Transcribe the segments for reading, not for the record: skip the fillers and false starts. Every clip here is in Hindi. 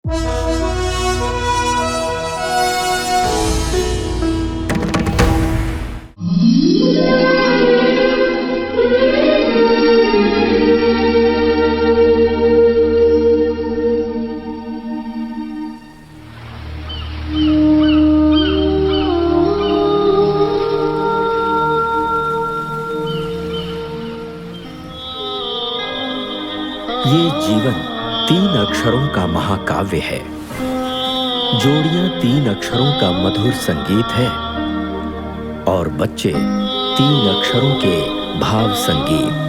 ये जीवन 3 अक्षरों का महाकाव्य है। जोड़ियां 3 अक्षरों का मधुर संगीत है और बच्चे 3 अक्षरों के भाव संगीत।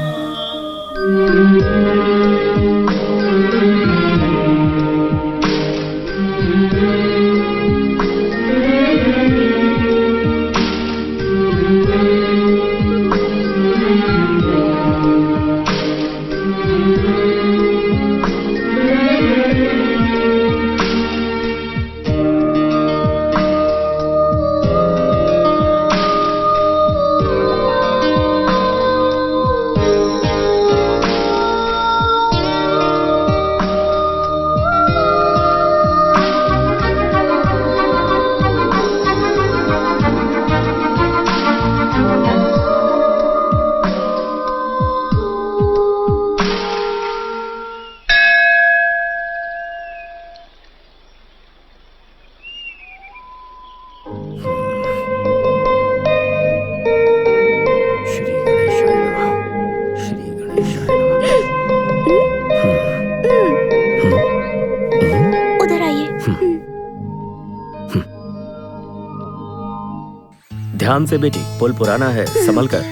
ध्यान से बेटी, पुल पुराना है, संभल कर।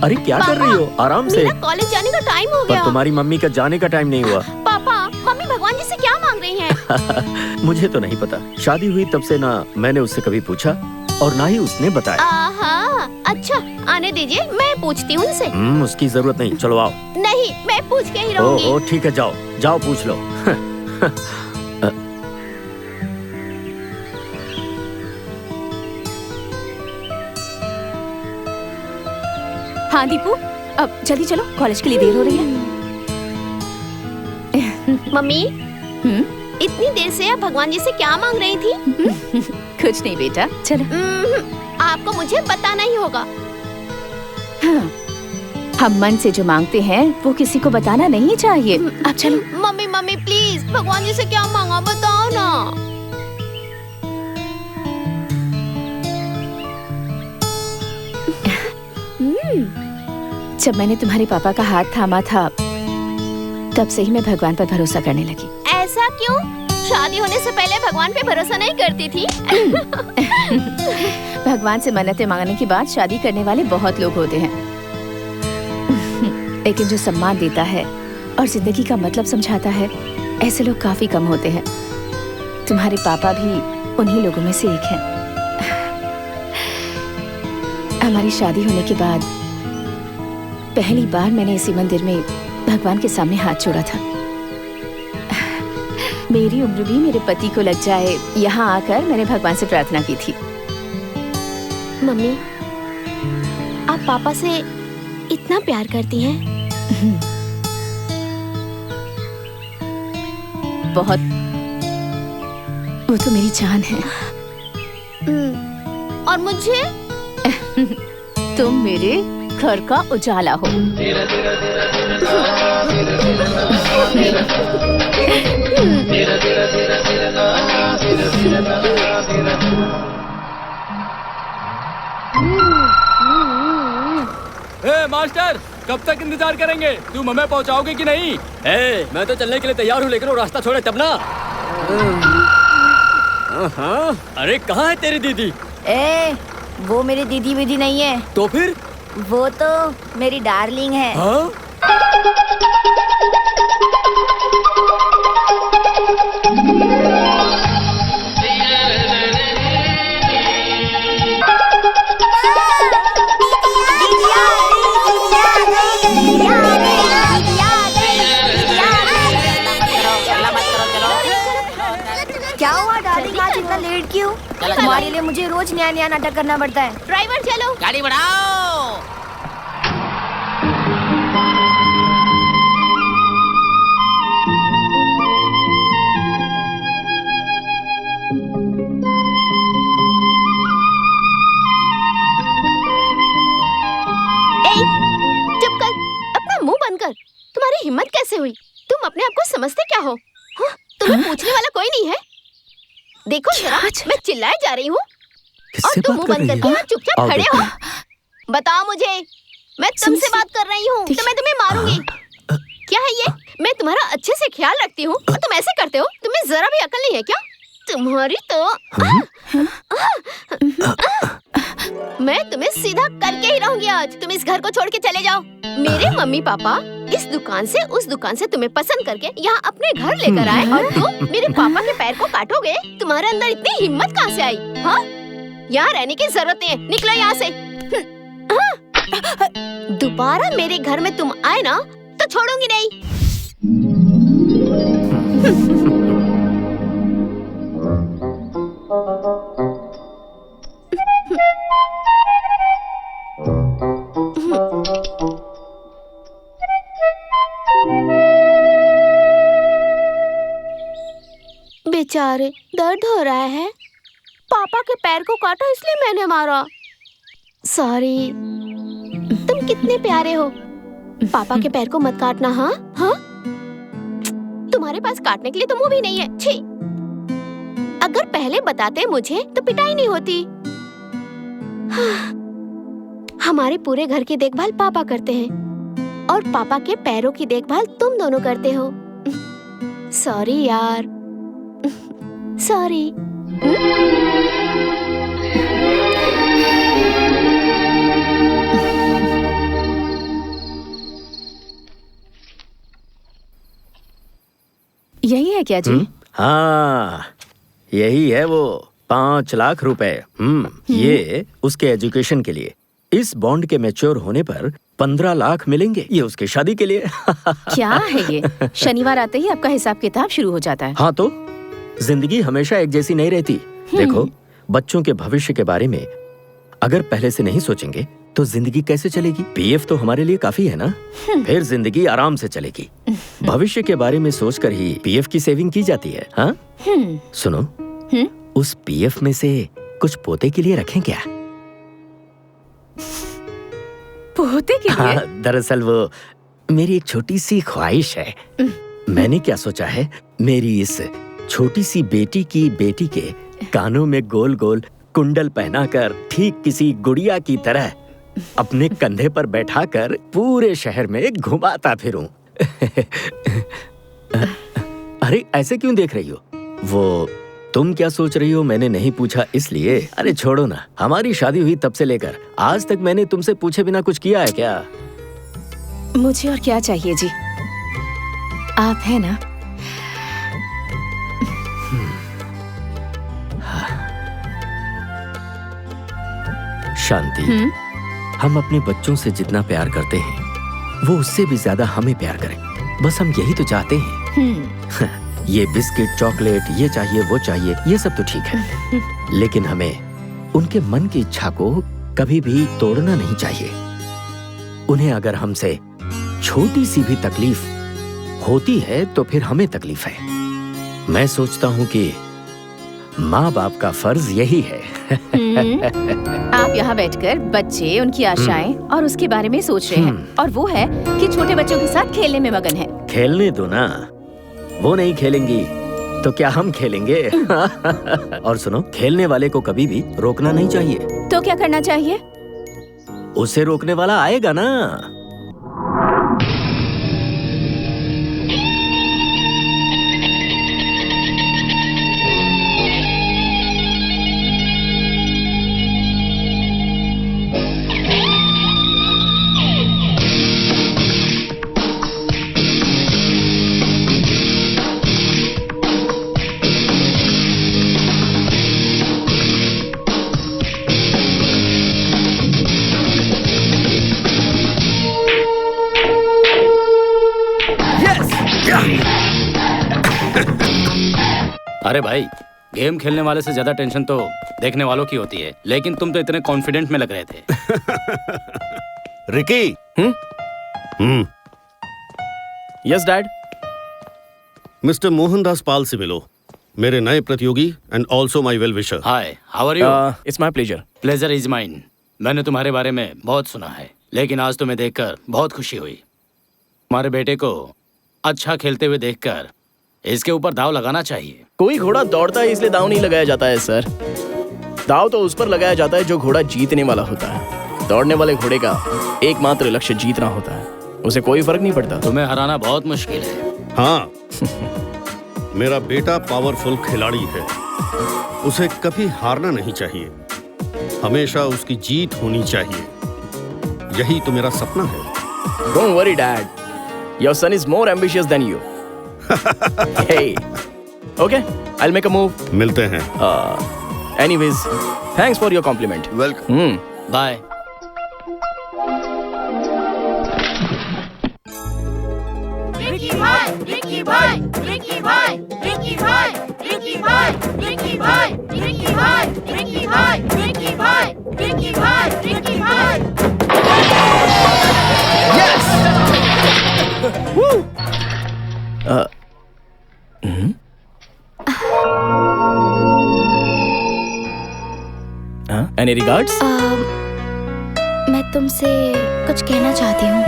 अरे क्या कर रही हो? आराम से। मेरा कॉलेज जाने का टाइम हो गया। पर तुम्हारी मम्मी का जाने का टाइम नहीं हुआ। पापा, मम्मी भगवान जी से क्या मांग रही हैं? मुझे तो नहीं पता। शादी हुई तब से ना मैंने उससे कभी पूछा और ना ही उसने बताया। अच्छा, आने दीजिए, मैं पूछती हूँ उनसे। उसकी जरूरत नहीं, चलो आओ। नहीं, मैं पूछ के ही रहूंगी। ओ ठीक है, जाओ जाओ पूछ लो। हाँ दीपू, अब जल्दी चलो, कॉलेज के लिए देर हो रही है। मम्मी, इतनी देर से आप भगवान जी से क्या मांग रही थी? कुछ नहीं बेटा, चलो। आपको मुझे बताना ही होगा। हाँ, हम मन से जो मांगते हैं वो किसी को बताना नहीं चाहिए। अब चलो। मम्मी मम्मी प्लीज, भगवान जी से क्या मांगा बताओ ना। जब मैंने तुम्हारे पापा का हाथ थामा था तब से ही मैं भगवान पर भरोसा करने लगी। ऐसा क्यों? शादी होने से पहले भगवान पे भरोसा नहीं करती थी? भगवान से मन्नतें मांगने के बाद शादी करने वाले बहुत लोग होते हैं, लेकिन जो सम्मान देता है और जिंदगी का मतलब समझाता है, ऐसे लोग काफी कम होते हैं। तुम्हारे पापा भी उन्हीं लोगों में से एक हैं। हमारी शादी होने के बाद पहली बार मैंने इसी मंदिर में भगवान के सामने हाथ जोड़ा था। मेरी उम्र भी मेरे पति को लग जाए, यहाँ आकर मैंने भगवान से प्रार्थना की थी। मम्मी, आप पापा से इतना प्यार करती हैं? बहुत। वो तो मेरी जान है। और मुझे? तुम मेरे घर का उजाला हो। मास्टर, कब तक इंतजार करेंगे? तुम हमें पहुंचाओगे कि नहीं? मैं तो चलने के लिए तैयार हूँ, लेकिन वो रास्ता छोड़े तब ना। अरे कहाँ है तेरी दीदी? वो मेरी दीदी विधि नहीं है। तो फिर? वो तो मेरी डार्लिंग है। हाँ? क्या हुआ डार्लिंग, आज इतना लेट क्यों? तुम्हारे लिए मुझे रोज नया नया नाटक करना पड़ता है। ड्राइवर चलो, गाड़ी बढ़ाओ। देखो जरा, मैं चिल्लाए जा रही हूँ और तुम मुंह बंद करके यहाँ चुपचाप खड़े हो। बताओ मुझे, मैं तुमसे बात कर रही हूँ तो मैं तुम्हें मारूंगी। क्या है ये? मैं तुम्हारा अच्छे से ख्याल रखती हूँ और तुम ऐसे करते हो? तुम्हें जरा भी अकल नहीं है क्या? तुम्हारी तो मैं तुम्हें सीधा करके ही रहूंगी आज। तुम इस घर को छोड़ के चले जाओ। मेरे मम्मी पापा इस दुकान से उस दुकान से तुम्हें पसंद करके यहाँ अपने घर लेकर आए और तुम मेरे पापा के पैर को काटोगे? तुम्हारे अंदर इतनी हिम्मत कहाँ से आई? हाँ, यहाँ रहने की जरूरत नहीं है, निकलो यहाँ से। दोबारा मेरे घर में तुम आए ना तो छोड़ूंगी नहीं। बेचारे, दर्द हो रहा है। पापा के पैर को काटा इसलिए मैंने मारा। सॉरी। तुम कितने प्यारे हो। पापा के पैर को मत काटना। हाँ हाँ, तुम्हारे पास काटने के लिए तो मुंह भी नहीं है। छी, अगर पहले बताते मुझे तो पिटाई नहीं होती। हमारे पूरे घर की देखभाल पापा करते हैं और पापा के पैरों की देखभाल तुम दोनों करते हो। सॉरी यार, सॉरी। यही है क्या जी? हाँ, यही है वो 5 लाख रुपए। ये उसके एजुकेशन के लिए। इस बॉन्ड के मैच्योर होने पर 15 लाख मिलेंगे। ये उसकी शादी के लिए। क्या है ये? शनिवार आते ही आपका हिसाब किताब शुरू हो जाता है। हाँ तो जिंदगी हमेशा एक जैसी नहीं रहती। देखो, बच्चों के भविष्य के बारे में अगर पहले से नहीं सोचेंगे तो जिंदगी कैसे चलेगी? पीएफ तो हमारे लिए काफी है ना, फिर जिंदगी आराम से चलेगी। भविष्य के बारे में सोचकर ही पीएफ की सेविंग की जाती है। हाँ? सुनो, उस पीएफ में से कुछ पोते के लिए रखें क्या? पोते के लिए? हाँ, दरअसल वो मेरी एक छोटी सी ख्वाहिश है। मैंने क्या सोचा है, मेरी इस छोटी सी बेटी के कानों में गोल गोल कुंडल पहनाकर ठीक किसी गुड़िया की तरह अपने कंधे पर बैठाकर पूरे शहर में घुमाता फिरूं। अरे ऐसे क्यों देख रही हो? वो तुम क्या सोच रही हो मैंने नहीं पूछा इसलिए। अरे छोड़ो ना, हमारी शादी हुई तब से लेकर आज तक मैंने तुमसे पूछे बिना कुछ किया है क्या? मुझे और क्या चाहिए जी, आप है ना। शांति, हम अपने बच्चों से जितना प्यार करते हैं वो उससे भी ज्यादा हमें प्यार करें। बस हम यही तो चाहते हैं। ये बिस्किट, चॉकलेट, ये चाहिए वो चाहिए, ये सब तो ठीक है, लेकिन हमें उनके मन की इच्छा को कभी भी तोड़ना नहीं चाहिए। उन्हें अगर हमसे छोटी सी भी तकलीफ होती है तो फिर हमें तकलीफ है। मैं सोचता हूँ कि माँ बाप का फर्ज यही है। आप यहाँ बैठकर बच्चे, उनकी आशाएं और उसके बारे में सोच रहे हैं, और वो है कि छोटे बच्चों के साथ खेलने में मगन है। खेलने दो ना, वो नहीं खेलेंगी तो क्या हम खेलेंगे? और सुनो, खेलने वाले को कभी भी रोकना नहीं चाहिए। तो क्या करना चाहिए? उसे रोकने वाला आएगा ना। अरे भाई, गेम खेलने वाले से ज्यादा टेंशन तो देखने वालों की होती है, लेकिन तुम तो इतने कॉन्फिडेंट में लग रहे थे। Ricky. Yes dad. Mister Mohandas Pal से मिलो, मेरे नए प्रतियोगी and also my well wisher. Hi, how are you? It's my pleasure. Pleasure is mine. मैंने तुम्हारे बारे में बहुत सुना है, लेकिन आज तुम्हें देखकर बहुत खुशी हुई। तुम्हारे बेटे को अच्छा खेलते हुए देखकर इसके ऊपर दाव लगाना चाहिए। कोई घोड़ा दौड़ता है इसलिए दांव नहीं लगाया जाता है सर। दांव तो उस पर लगाया जाता है जो घोड़ा जीतने वाला होता है। दौड़ने वाले घोड़े का एकमात्र लक्ष्य जीतना होता है, उसे कोई फर्क नहीं पड़ता। तुम्हें हराना बहुत मुश्किल है। हाँ मेरा बेटा पावरफुल खिलाड़ी है, उसे कभी हारना नहीं चाहिए, हमेशा उसकी जीत होनी चाहिए। यही तो मेरा सपना है। Don't worry, Dad. Your son is more ambitious than you. Hey. Okay, I'll make a move. मिलते हैं। Anyways, thanks for your compliment. Welcome. Bye. Woo! Any regards? मैं तुमसे कुछ कहना चाहती हूँ।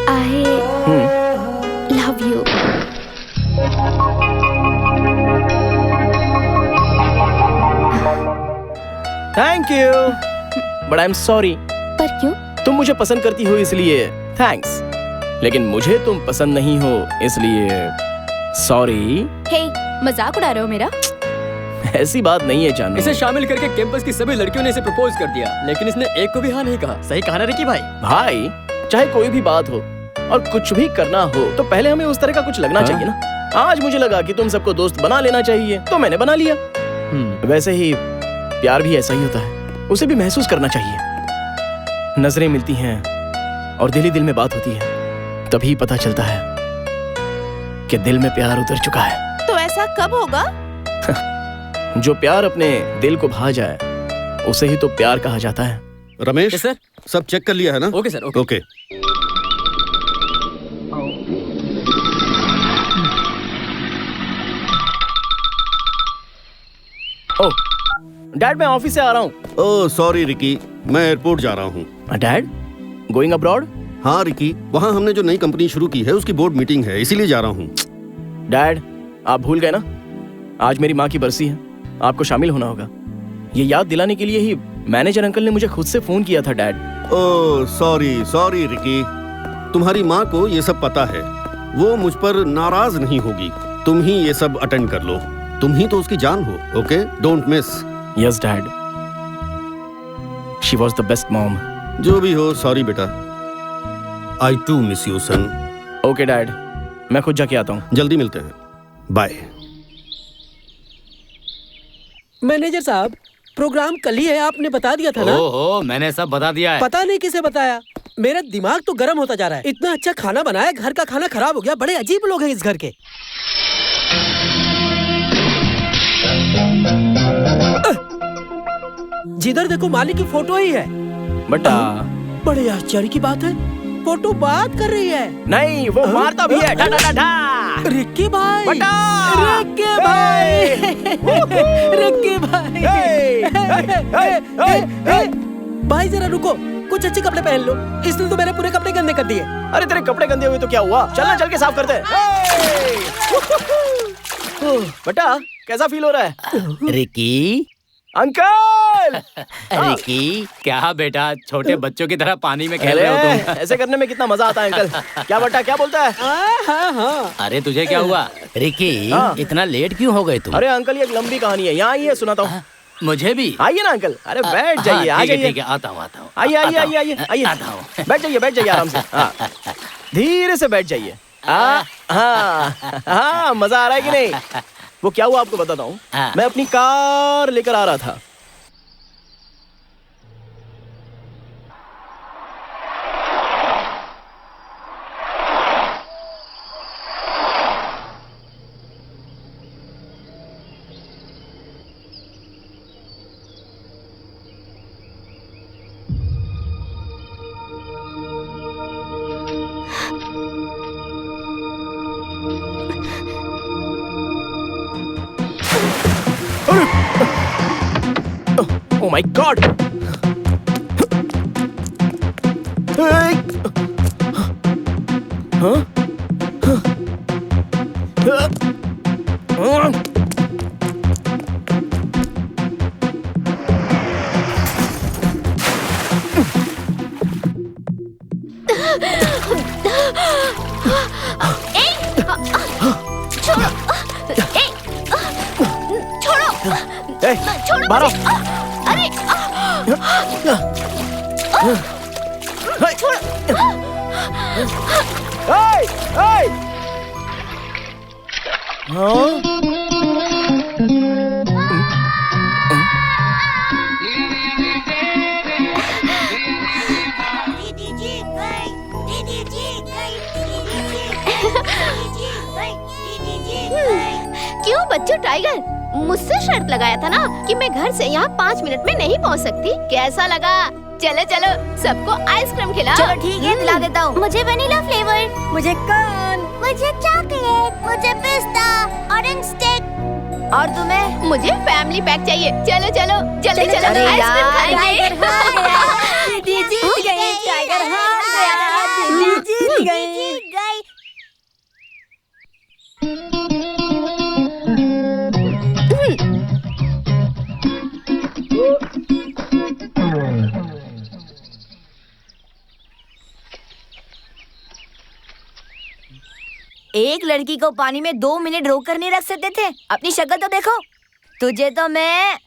I love you. Thank you. But I'm sorry. पर क्यों? तुम मुझे पसंद करती हो इसलिए थैंक्स, लेकिन मुझे तुम पसंद नहीं हो इसलिए सॉरी। हे, मजाक उड़ा रहे हो मेरा? ऐसी बात नहीं है जानू। इसे शामिल करके कैंपस की सभी लड़कियों ने इसे प्रपोज कर दिया, लेकिन इसने एक को भी हाँ नहीं कहा। सही कहा ना रिकी भाई? भाई चाहे कोई भी बात हो और कुछ भी करना हो तो पहले हमें उस तरह का कुछ लगना चाहिए ना। आज मुझे लगा कि तुम सबको दोस्त बना लेना चाहिए तो मैंने बना लिया। वैसे ही प्यार भी ऐसा ही होता है, उसे भी महसूस करना चाहिए। नजरें मिलती हैं और दिल ही दिल में बात होती है, तभी पता चलता है कि दिल में प्यार उतर चुका है। तो ऐसा कब होगा? जो प्यार अपने दिल को भा जाए उसे ही तो प्यार कहा जाता है। Ramesh Yes, sir. सब चेक कर लिया है ना? Okay sir, okay. ओके। ओह डैड, मैं ऑफिस से आ रहा हूँ। ओह सॉरी रिकी, मैं एयरपोर्ट जा रहा हूँ। Dad going abroad? हाँ रिकी, वहाँ हमने जो नई कंपनी शुरू की है उसकी बोर्ड मीटिंग है, इसीलिए जा रहा हूँ। डैड आप भूल गए ना, आज मेरी माँ की बरसी है, आपको शामिल होना होगा। ये याद दिलाने के लिए ही मैनेजर अंकल ने मुझे खुद से फोन किया था डैड। ओह सॉरी रिकी, तुम्हारी माँ को ये सब पता है, वो मुझ पर नाराज नहीं होगी। तुम ही ये सब अटेंड कर लो, तुम ही तो उसकी जान हो। Okay, don't miss. Yes dad, she was the best mom. जो भी हो, सॉरी बेटा। I too miss you son. Okay dad, मैं खुद जाके आता हूँ। जल्दी मिलते हैं, बाय। मैनेजर साहब, प्रोग्राम कल ही है, आपने बता दिया था ना? ओहो, मैंने सब बता दिया है। पता नहीं किसे बताया, मेरा दिमाग तो गर्म होता जा रहा है। इतना अच्छा खाना बनाया, घर का खाना खराब हो गया। बड़े अजीब लोग हैं इस घर के। जिधर देखो मालिक की फोटो ही है। बटा बड़े आश्चर्य की बात है, फोटो बात कर रही है। नहीं, वो मारता भी है। डा डा डा डा। रिक्की भाई, बटा रिक्की भाई, रिक्की भाई। भाई जरा रुको, कुछ अच्छे कपड़े पहन लो, इसने तो मेरे पूरे कपड़े गंदे कर दिए। अरे तेरे कपड़े गंदे हुए तो क्या हुआ, चलना चल के साफ करते हैं। बटा कैसा फील हो रहा है? Ricky, uncle. रिकी, क्या बेटा छोटे बच्चों की तरह पानी में खेल रहे हो तुम? ऐसे करने में कितना मजा आता है अंकल। क्या बटा, क्या बोलता है? हाँ। अरे तुझे क्या हुआ रिकी? इतना लेट क्यों हो गए तुम? अरे अंकल, ये एक लंबी कहानी है, यहाँ आइए सुनाता हूँ। मुझे भी आइए ना अंकल। अरे बैठ जाइए, आ जाइए। ठीक है, आता हूँ। आइए आइए आइए आइए आइए, आता हूँ। बैठ जाइए आराम से। हाँ, धीरे से बैठ जाइए। हाँ, मजा आ रहा है कि नहीं? वो क्या हुआ आपको बताता हूँ। मैं अपनी कार लेकर आ रहा था। Oh my God! हाँ? छोड़ो मारो। मुझे। अरे छोड़ो। क्यों बच्चों टाइगर, मुझसे शर्त लगाया था ना कि मैं घर से यहाँ 5 मिनट में नहीं पहुँच सकती। कैसा लगा? चलो चलो सबको आइसक्रीम खिलाओ। चलो ठीक है, दिला देता हूँ। मुझे वनीला फ्लेवर, मुझे कॉर्न, मुझे चॉकलेट, मुझे पिस्ता, ऑरेंज स्टिक और तुम्हें? मुझे फैमिली पैक चाहिए। चलो चलो जल्दी चलो, अरे आइसक्रीम यार, खाएंगे। टाइगर हार गया। दीदी जीत गई, टाइगर हार गया। दीदी जीत गई। एक लड़की को पानी में 2 मिनट रोक कर नहीं रख सकते थे? अपनी शक्ल तो देखो। तुझे तो मैं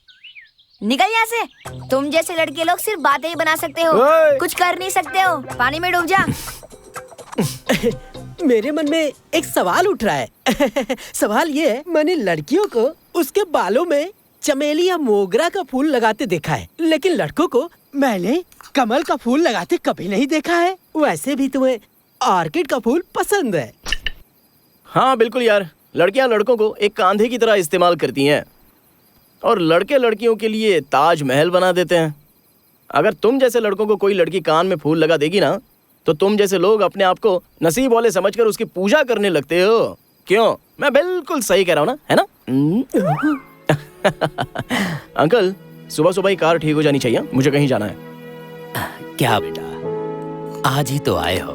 निकल यहाँ से। तुम जैसे लड़के लोग सिर्फ बातें ही बना सकते हो, कुछ कर नहीं सकते हो। पानी में डूब जा। मेरे मन में एक सवाल उठ रहा है। सवाल ये है, मैंने लड़कियों को उसके बालों में चमेली या मोगरा का फूल लगाते देखा है, लेकिन लड़कों को मैंने कमल का फूल लगाते कभी नहीं देखा है। वैसे भी तुम्हें ऑर्किड का फूल पसंद है। हाँ बिल्कुल यार, लड़कियां लड़कों को एक कांधे की तरह इस्तेमाल करती हैं और लड़के लड़कियों के लिए ताजमहल बना देते हैं। अगर तुम जैसे लड़कों को कोई लड़की कान में फूल लगा देगी ना, तो तुम जैसे लोग अपने आप को नसीब वाले समझकर उसकी पूजा करने लगते हो। क्यों? मैं बिल्कुल सही कह रहा हूँ ना, है ना? अंकल, सुबह सुबह ही कार ठीक हो जानी चाहिए, मुझे कहीं जाना है। क्या बेटा, आज ही तो आए हो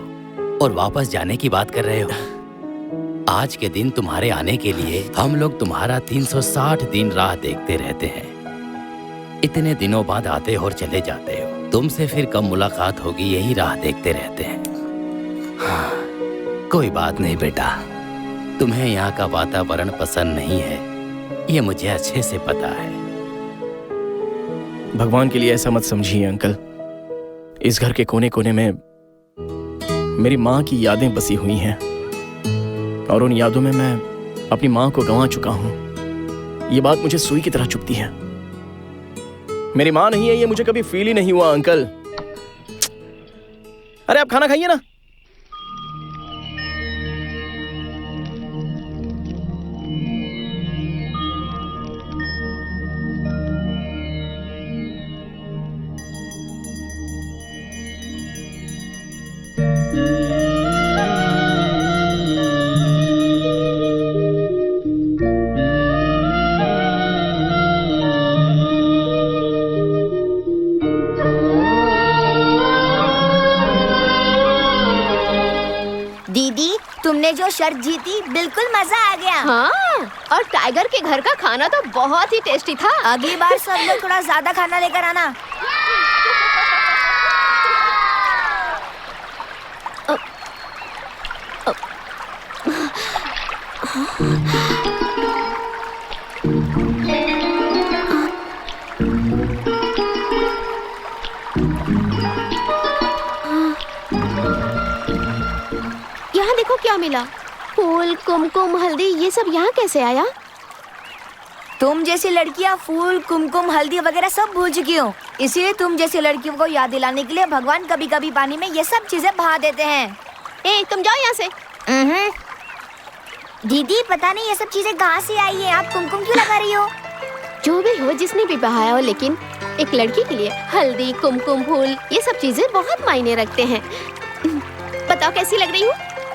और वापस जाने की बात कर रहे हो? आज के दिन तुम्हारे आने के लिए हम लोग तुम्हारा 360 दिन राह देखते रहते हैं। इतने दिनों बाद आते हो और चले जाते हो। तुमसे फिर कब मुलाकात होगी यही राह देखते रहते हैं। हाँ, कोई बात नहीं बेटा, तुम्हें यहाँ का वातावरण पसंद नहीं है, ये मुझे अच्छे से पता है। भगवान के लिए ऐसा मत समझिए अंकल। इस घर के कोने कोने में मेरी माँ की यादें बसी हुई हैं और उन यादों में मैं अपनी माँ को गंवा चुका हूँ। ये बात मुझे सुई की तरह चुभती है। मेरी माँ नहीं है ये मुझे कभी फील ही नहीं हुआ अंकल। अरे आप खाना खाइए ना। तुमने जो शर्त जीती, बिल्कुल मजा आ गया। हाँ, और टाइगर के घर का खाना तो बहुत ही टेस्टी था। अगली बार सब लोग थोड़ा ज्यादा खाना लेकर आना। यहाँ देखो क्या मिला। फूल, कुमकुम, हल्दी, ये सब यहाँ कैसे आया? तुम जैसी लड़कियाँ फूल, कुमकुम, हल्दी वगैरह सब भूल चुकी हो, इसीलिए तुम जैसी लड़कियों को याद दिलाने के लिए भगवान कभी कभी पानी में ये सब चीजें बहा देते हैं। ए, तुम जाओ यहाँ से। दीदी पता नहीं ये सब चीजें कहाँ से आई है, आप कुमकुम क्यों लगा रही हो? जो भी हो, जिसने भी बहाया हो, लेकिन एक लड़की के लिए हल्दी, कुमकुम, फूल, ये सब चीजें बहुत मायने रखते हैं। बताओ कैसी लग रही हूँ?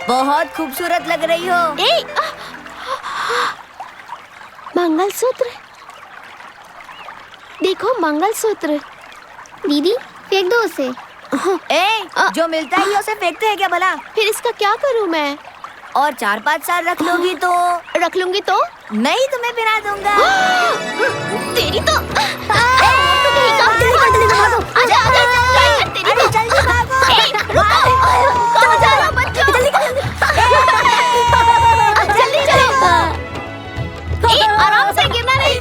बहुत खूबसूरत लग रही हो। मंगलसूत्र देखो, मंगलसूत्र। दीदी फेंक दो उसे। जो मिलता है ये उसे फेंकते हैं क्या भला? फिर इसका क्या करूँ मैं? और 4-5 साल रख लूंगी तो? रख लूंगी तो? नहीं, तुम्हें पहना दूंगा। तेरी तो आजा, तेरी तो जल्दी भागो। कहाँ जा रहे हो बच्चों? जल्दी चलो। आराम से, गिरना नहीं।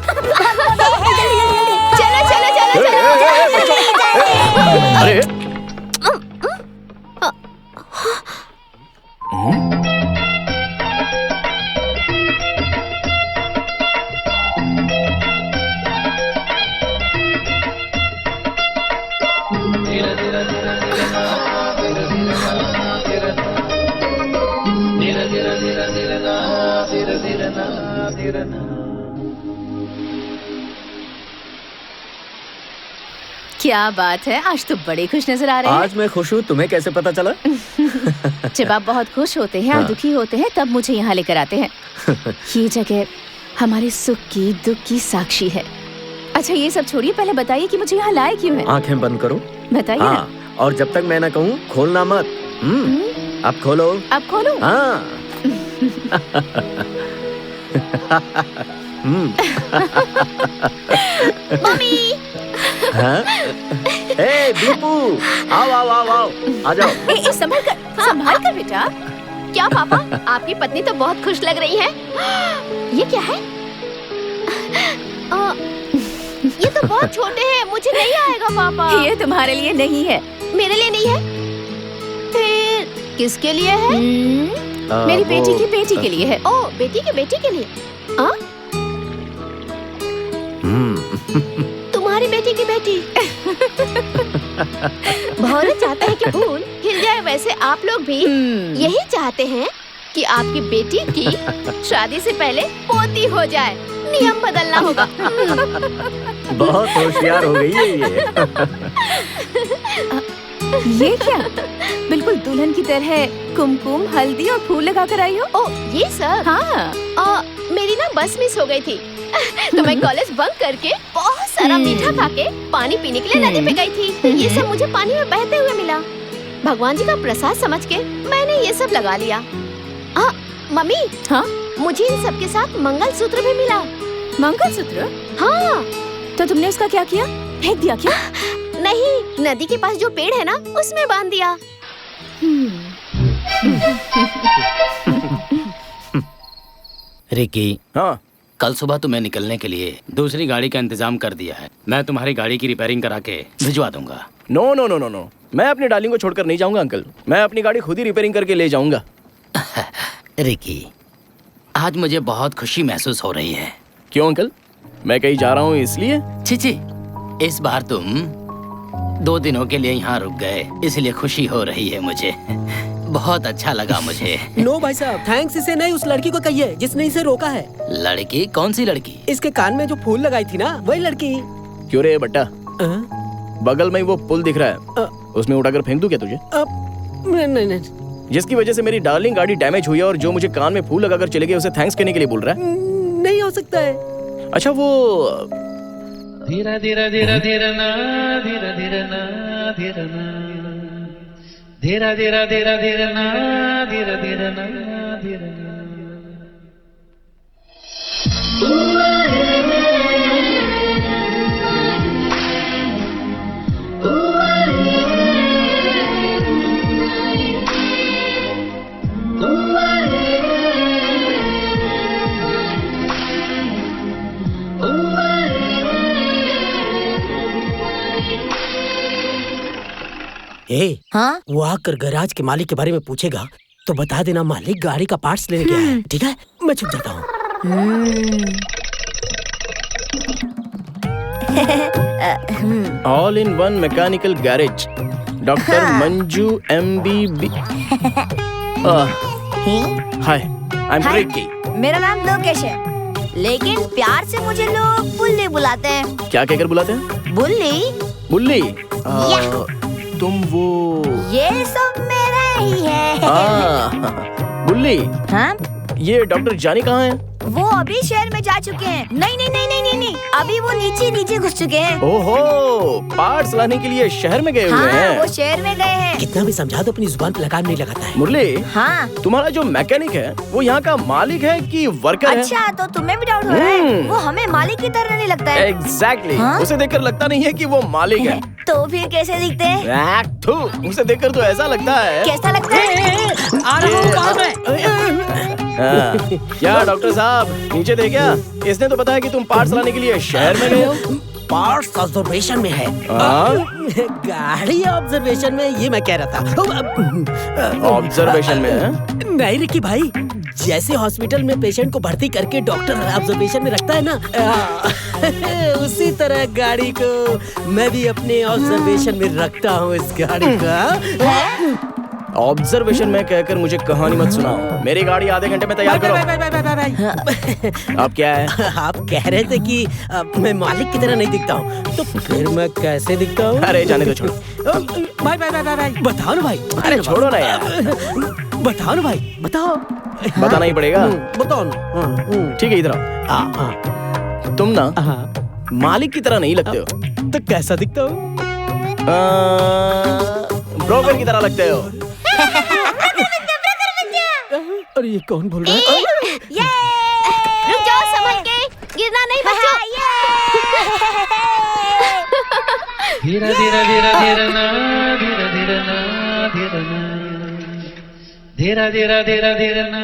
क्या बात है, आज तो बड़े खुश नजर आ रहे हैं। आज मैं खुश हूँ, तुम्हें कैसे पता चला? जब आप बहुत खुश होते हैं और दुखी होते हैं तब मुझे यहाँ लेकर आते हैं। ये जगह हमारे सुख की दुख की साक्षी है। अच्छा ये सब छोड़िए, पहले बताइए कि मुझे यहाँ लाए क्यों है। आंखें बंद करो। बताइए ना। और जब तक मैं ना कहूँ खोलना मत। अब खोलो। अब खोलो। हाँ। मम्मी। हाँ? ए दीपू, आओ आओ आओ आओ, आ जाओ। संभाल कर बेटा। क्या पापा, आपकी पत्नी तो बहुत खुश लग रही है। ये क्या है? ये तो बहुत छोटे हैं, मुझे नहीं आएगा पापा। ये तुम्हारे लिए नहीं है। मेरे लिए नहीं है? फिर किसके लिए है? मेरी बेटी की बेटी के लिए है। ओ, बेटी की बेटी के लिए? तुम्हारी बेटी की बेटी? भौरे चाहते हैं कि फूल खिल जाए, वैसे आप लोग भी यही चाहते हैं कि आपकी बेटी की शादी से पहले पोती हो जाए। नियम बदलना होगा। बहुत होशियार हो गई है ये क्या? बिल्कुल दुल्हन की तरह कुमकुम, हल्दी और फूल लगा कर आई हो। ओ, ये सब? हाँ। मेरी ना बस मिस हो गई थी तो मैं कॉलेज बंक करके बहुत सारा मीठा खा के पानी पीने के लिए नदी पे गई थी। तो ये सब मुझे पानी में बहते हुए मिला। भगवान जी का प्रसाद समझ के मैंने ये सब लगा लिया। मम्मी, हाँ? मुझे इन सब के साथ मंगलसूत्र भी मिला। मंगलसूत्र? हाँ। तो तुमने उसका क्या किया? फेंक दिया क्या? नहीं, नदी के पास जो पेड़ है ना उसमें बांध दिया। रिकी, हाँ? कल सुबह तुम्हें निकलने के लिए दूसरी गाड़ी का इंतजाम कर दिया है। मैं तुम्हारी गाड़ी की रिपेयरिंग करा के भिजवा दूंगा। No no no no no, मैं अपनी डार्लिंग को छोड़कर नहीं जाऊंगा अंकल। मैं अपनी गाड़ी खुद ही रिपेयरिंग करके ले जाऊंगा। रिकी, आज मुझे बहुत खुशी महसूस हो रही है। क्यों अंकल? मैं कहीं जा रहा हूँ इसलिए? छी, इस बार तुम 2 दिनों के लिए यहाँ रुक गए, इसलिए खुशी हो रही है मुझे। बहुत अच्छा लगा मुझे। नो भाई साहब, थैंक्स इसे नहीं, उस लड़की को कहिए जिसने इसे रोका है। लड़की? कौन सी लड़की? इसके कान में जो फूल लगाई थी ना, वही लड़की। क्यों रे बट्टा? बगल में ही वो पुल दिख रहा है, उसमें उठाकर फेंक दूं क्या तुझे? नहीं। जिसकी वजह से मेरी डार्लिंग गाड़ी डैमेज हुई है और जो मुझे कान में फूल लगाकर चले गए उसे थैंक्स कहने के लिए बोल रहा है? नहीं हो सकता है। अच्छा वो धीरा धीरा धीरा धीरा ना, धीरा धीरा ना, धीरा ना, धीरा धीरा धीरा धीरा ना, धीरा धीरा ना, धीरा ना। हाँ? वो आकर गैराज के मालिक के बारे में पूछेगा तो बता देना मालिक गाड़ी का पार्ट्स लेने गया है। ठीक है, मैं छुप जाता हूँ। All in one mechanical garage, doctor Manju MBB। Hi, I am Ricky. मेरा नाम लोकेश है, लेकिन प्यार से मुझे लोग बुल्ली बुलाते हैं। क्या कहकर बुलाते हैं? बुल्ली? बुल्ली? तुम वो ये सब मेरा ही है। बुल्ली? हाँ? ये डॉक्टर जानी कहाँ है? वो अभी शहर में जा चुके हैं। नहीं, अभी वो नीचे घुस चुके हैं। ओहो, पार्ट्स लाने के लिए शहर में गए हुए हैं। वो शहर में गए हैं। कितना भी समझा दो अपनी जुबान पे लगाम नहीं लगाता है। मुरली, हाँ? तुम्हारा जो मैकेनिक है वो यहाँ का मालिक है कि वर्कर है? अच्छा, तो तुम्हें भी डाउट हो रहा है? वो हमें मालिक की तरह नहीं लगता है। एग्जैक्टली, उसे देखकर लगता नहीं है कि वो मालिक है। तो फिर कैसे दिखते हैं? उसे देखकर तो ऐसा लगता है। कैसा लगता है? आ रहा हूँ बाद में। क्या डॉक्टर साहब, नीचे थे क्या? इसने तो बताया कि तुम पार्ट्स लाने के लिए शहर में गए हो। पार्ट्स ऑब्जर्वेशन में है। गाड़ी ऑब्जर्वेशन में, ये मैं कह रहा था। ऑब्जर्वेशन में है? नहीं रिकी भाई, जैसे हॉस्पिटल में पेशेंट को भर्ती करके डॉक्टर ऑब्जर्वेशन में रखता है ना, उसी तरह गाड़ी को मैं भी अपने ऑब्जर्वेशन में रखता हूँ। इस गाड़ी का ऑब्जर्वेशन में कहकर मुझे कहानी मत सुनाओ। मेरी गाड़ी आधे घंटे में तैयार करो। अब क्या है? आप कह रहे थे कि मैं मालिक की तरह नहीं दिखता हूँ, तो फिर मैं कैसे दिखता हूँ? अरे जाने दो, छोड़ो। भाई बताओ ना भाई। अरे छोड़ो ना यार। बताओ ना भाई, बताओ। बताना ही पड़ेगा। बताओ ना। ठीक है, इधर आओ। तुम ना मालिक की तरह नहीं लगते हो। तो कैसा दिखता हूँ? ब्रोकर की तरह लगते हो। अरे ये कौन बोल रहा है? रुक जाओ, संभल के, गिरना नहीं बच्चों। धीरे धीरे धीरे धीरे ना, धीरे धीरे ना, धीरे ना, धीरे धीरे धीरे धीरे ना।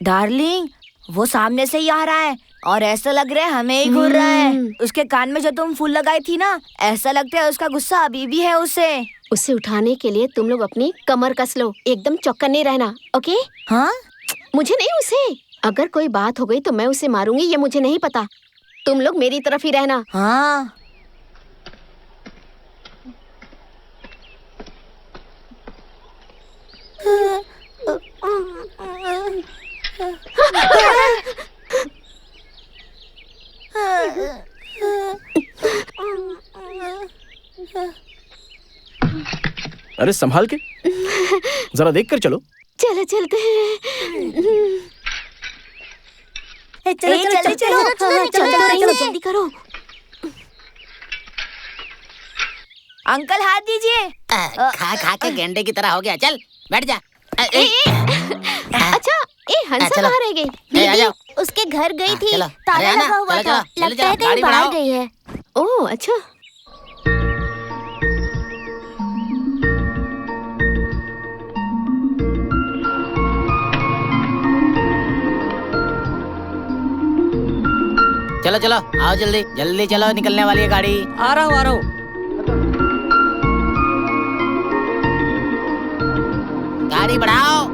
डार्लिंग, वो सामने से ही आ रहा है और ऐसा लग रहा है हमें ही घूर रहा है। उसके कान में जो तुम फूल लगाई थी ना, ऐसा लगता है उसका गुस्सा अभी भी है उसे उठाने के लिए तुम लोग अपनी कमर कस लो, एकदम चौकन्ने नहीं रहना, ओके? हाँ, मुझे नहीं, उसे। अगर कोई बात हो गई तो मैं उसे मारूंगी, ये मुझे नहीं पता। तुम लोग मेरी तरफ ही रहना। हाँ। अरे संभाल के, जरा देख कर चलो। चलो चलते हैं। चलो जल्दी करो। अंकल हाथ दीजिए। खा खा के गेंडे की तरह हो गया। चल बैठ जा। अच्छा, हंसा चलो। कहाँ रह गई? आ जाओ। उसके घर गई थी, चलो। ताला अरे, लगा हुआ चलो, था। चलो, लगता है गाड़ी कहीं बाहर बढ़ाओ। गई है। ओह अच्छा। चलो चलो, आओ जल्दी जल्दी चलो, निकलने वाली है गाड़ी। आ रहा हूँ। गाड़ी बढ़ाओ।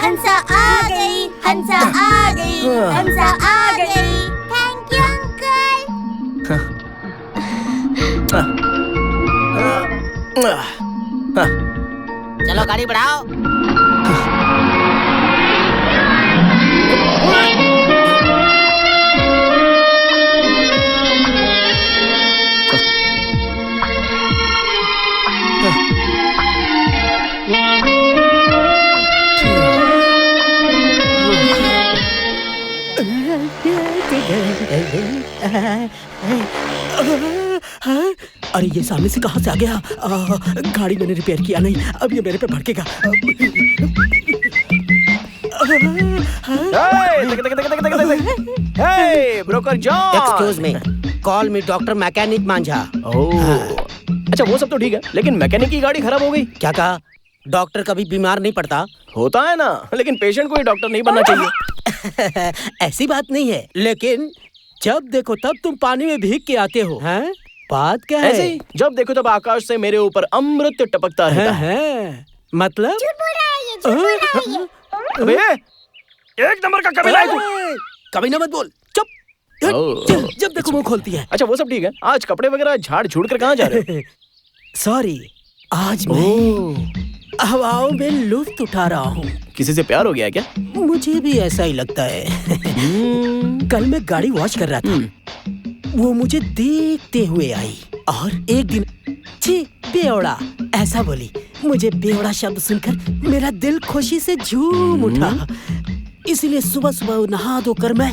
हंसा आ गई, हंसा आ गई, हंसा आ गई। Thank you uncle. चलो गाड़ी बढ़ाओ। अरे ये सामने से कहाँ से आ गया? गाड़ी मैंने रिपेयर किया नहीं, अब ये मेरे पे भड़केगा। Broker John. Excuse me, call me doctor mechanic Manjha. अच्छा वो सब तो ठीक है, लेकिन मैकेनिक की गाड़ी खराब हो गई। क्या कहा? डॉक्टर कभी बीमार नहीं पड़ता। होता है ना, लेकिन पेशेंट को ही डॉक्टर नहीं बनना चाहिए। ऐसी बात नहीं है, लेकिन जब देखो तब तुम पानी में भीग के आते हो, हैं? बात क्या है? ऐसे ही जब देखो तब आकाश से मेरे ऊपर अमृत टपकता रहता है। मतलब? अबे एक नंबर का कमीना है तू। कमीना मत बोल, चुप। जब देखो मुंह खोलती है। अच्छा वो सब ठीक है, आज कपड़े वगैरह झाड़ झूड़ कर कहाँ जा रहे हो? सॉरी, आज मैं हवाओं में लुत्फ उठा रहा हूँ। किसी से प्यार हो गया क्या? मुझे भी ऐसा ही लगता है। कल मैं गाड़ी वॉश कर रहा था, वो मुझे देखते हुए आई और एक दिन छी बेवड़ा ऐसा बोली। मुझे बेवड़ा शब्द सुनकर मेरा दिल खुशी से झूम उठा। इसलिए सुबह सुबह नहा धोकर मैं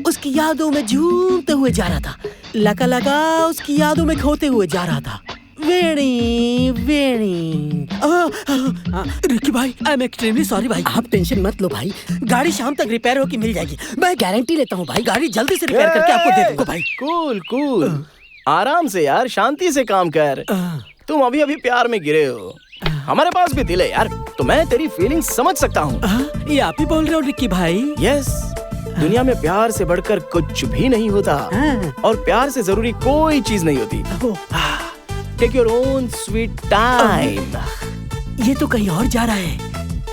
उसकी यादों में झूमते हुए जा रहा था। लका लका उसकी यादों में खोते हुए जा रहा था। वेणी वेणी। रिकी भाई, आई एम एक्सट्रीमली सॉरी भाई। आप टेंशन मत लो भाई, गाड़ी शाम तक रिपेयर होके मिल जाएगी। मैं गारंटी लेता हूँ भाई, गाड़ी जल्दी से रिपेयर करके आपको दे दूंगा भाई। कूल कूल, आराम से यार, शांति से काम कर। तुम अभी अभी प्यार में गिरे हो, हमारे पास भी दिल है यार, तो मैं तेरी फीलिंग समझ सकता हूँ। ये आप ही बोल रहे हो रिकी भाई? यस, दुनिया में प्यार से बढ़कर कुछ भी नहीं होता, और प्यार से जरूरी कोई चीज नहीं होती। Take your own sweet time. ये तो कहीं और जा रहा है,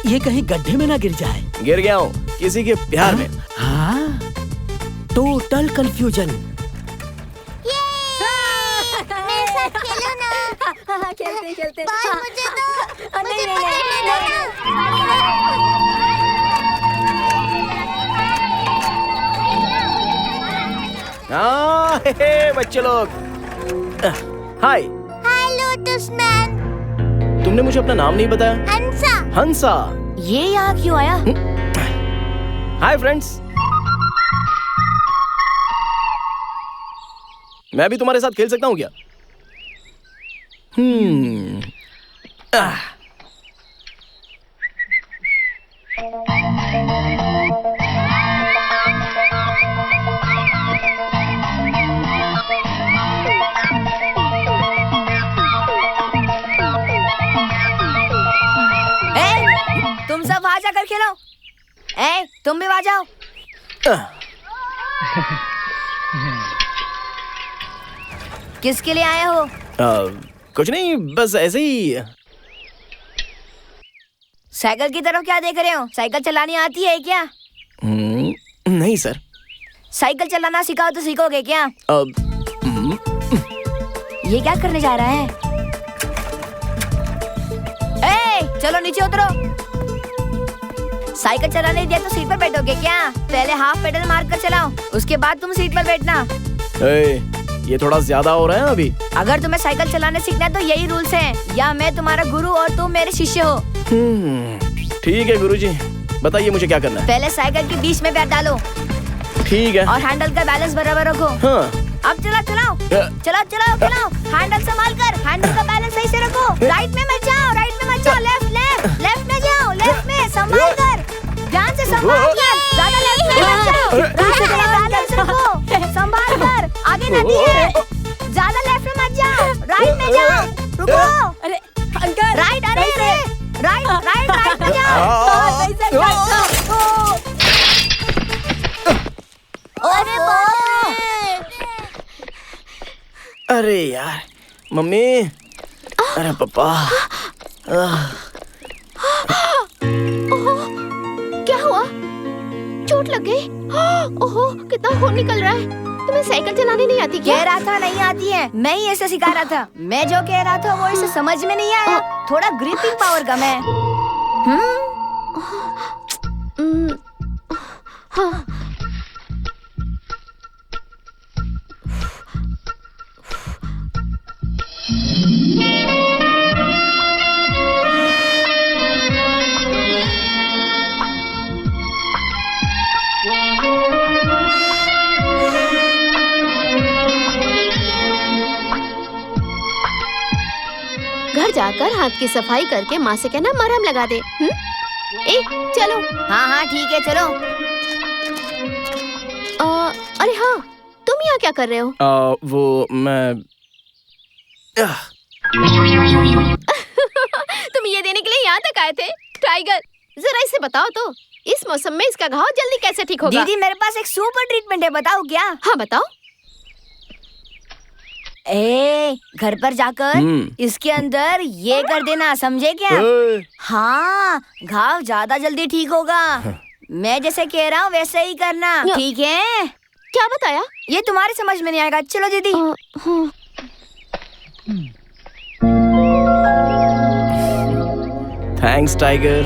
ये कहीं गड्ढे में ना गिर जाए। गिर गया हूँ किसी के प्यार में। हाँ, टोटल कंफ्यूजन। खेलते खेलते। मुझे दो। नहीं नहीं हे बच्चे लोग, हाय। हाय लोटस मैन। तुमने मुझे अपना नाम नहीं बताया। हंसा। हंसा। ये यहाँ क्यों आया? हाय फ्रेंड्स, मैं भी तुम्हारे साथ खेल सकता हूँ क्या? तुम सब वहां जाकर खेलो। तुम भी वहां जाओ। किसके लिए आए हो? कुछ नहीं, बस ऐसे ही। साइकिल की तरफ क्या देख रहे हो? साइकिल चलानी आती है क्या? नहीं सर। साइकिल चलाना सिखाओ तो सीखोगे क्या? ये क्या करने जा रहा है? चलो नीचे उतरो। साइकिल चलाने दिया तो सीट पर बैठोगे क्या? पहले हाफ पेडल मार कर चलाओ, उसके बाद तुम सीट पर बैठना। ये थोड़ा ज्यादा हो रहा है अभी। अगर तुम्हें साइकिल चलाने सीखना है तो यही रूल्स हैं, या मैं तुम्हारा गुरु और तुम मेरे शिष्य हो। ठीक है गुरुजी, बताइए मुझे क्या करना है। पहले साइकिल के बीच में पैर डालो। ठीक है। और हैंडल का बैलेंस बराबर रखो। हाँ। अब चलाओ। हैंडल संभाल कर, हैंडल का बैलेंस सही से रखो। राइट में मत जाओ, लेफ्ट में जाओ, लेफ्ट में संभाल कर, ध्यान से संभाल कर, ज्यादा लेफ्ट में मत जाओ। राइट में बैलेंस रखो, संभाल कर, आगे नदी है, ज्यादा लेफ्ट में मत जाओ, राइट में जाओ, रुको। अरे अंकल, राइट में जाओ। अरे अरे यार, मम्मी, अरे पापा। क्या हुआ? चोट लग गई? ओहो, कितना खून निकल रहा है। तुम्हें साइकिल चलाने नहीं आती क्या? कह रहा था नहीं आती है, मैं ही ऐसे सिखा रहा था। मैं जो कह रहा था वो इसे समझ में नहीं आया, थोड़ा ग्रिपिंग पावर कम है। हाँ। घर जाकर हाथ की सफाई करके माँ से कहना मरहम लगा दे। चलो। हाँ ठीक है, चलो। अरे हाँ, तुम यहाँ क्या कर रहे हो? वो मैं तुम ये देने के लिए यहाँ तक आए थे? टाइगर, जरा इसे बताओ तो, इस मौसम में इसका घाव जल्दी कैसे ठीक होगा? दीदी, मेरे पास एक सुपर ट्रीटमेंट है, बताओ क्या? हाँ बताओ। घर पर जाकर इसके अंदर ये कर देना, समझे क्या? हाँ, घाव ज्यादा जल्दी ठीक होगा। मैं जैसे कह रहा हूँ वैसे ही करना, ठीक है? क्या बताया? ये तुम्हारे समझ में नहीं आएगा। चलो दीदी। Thanks tiger.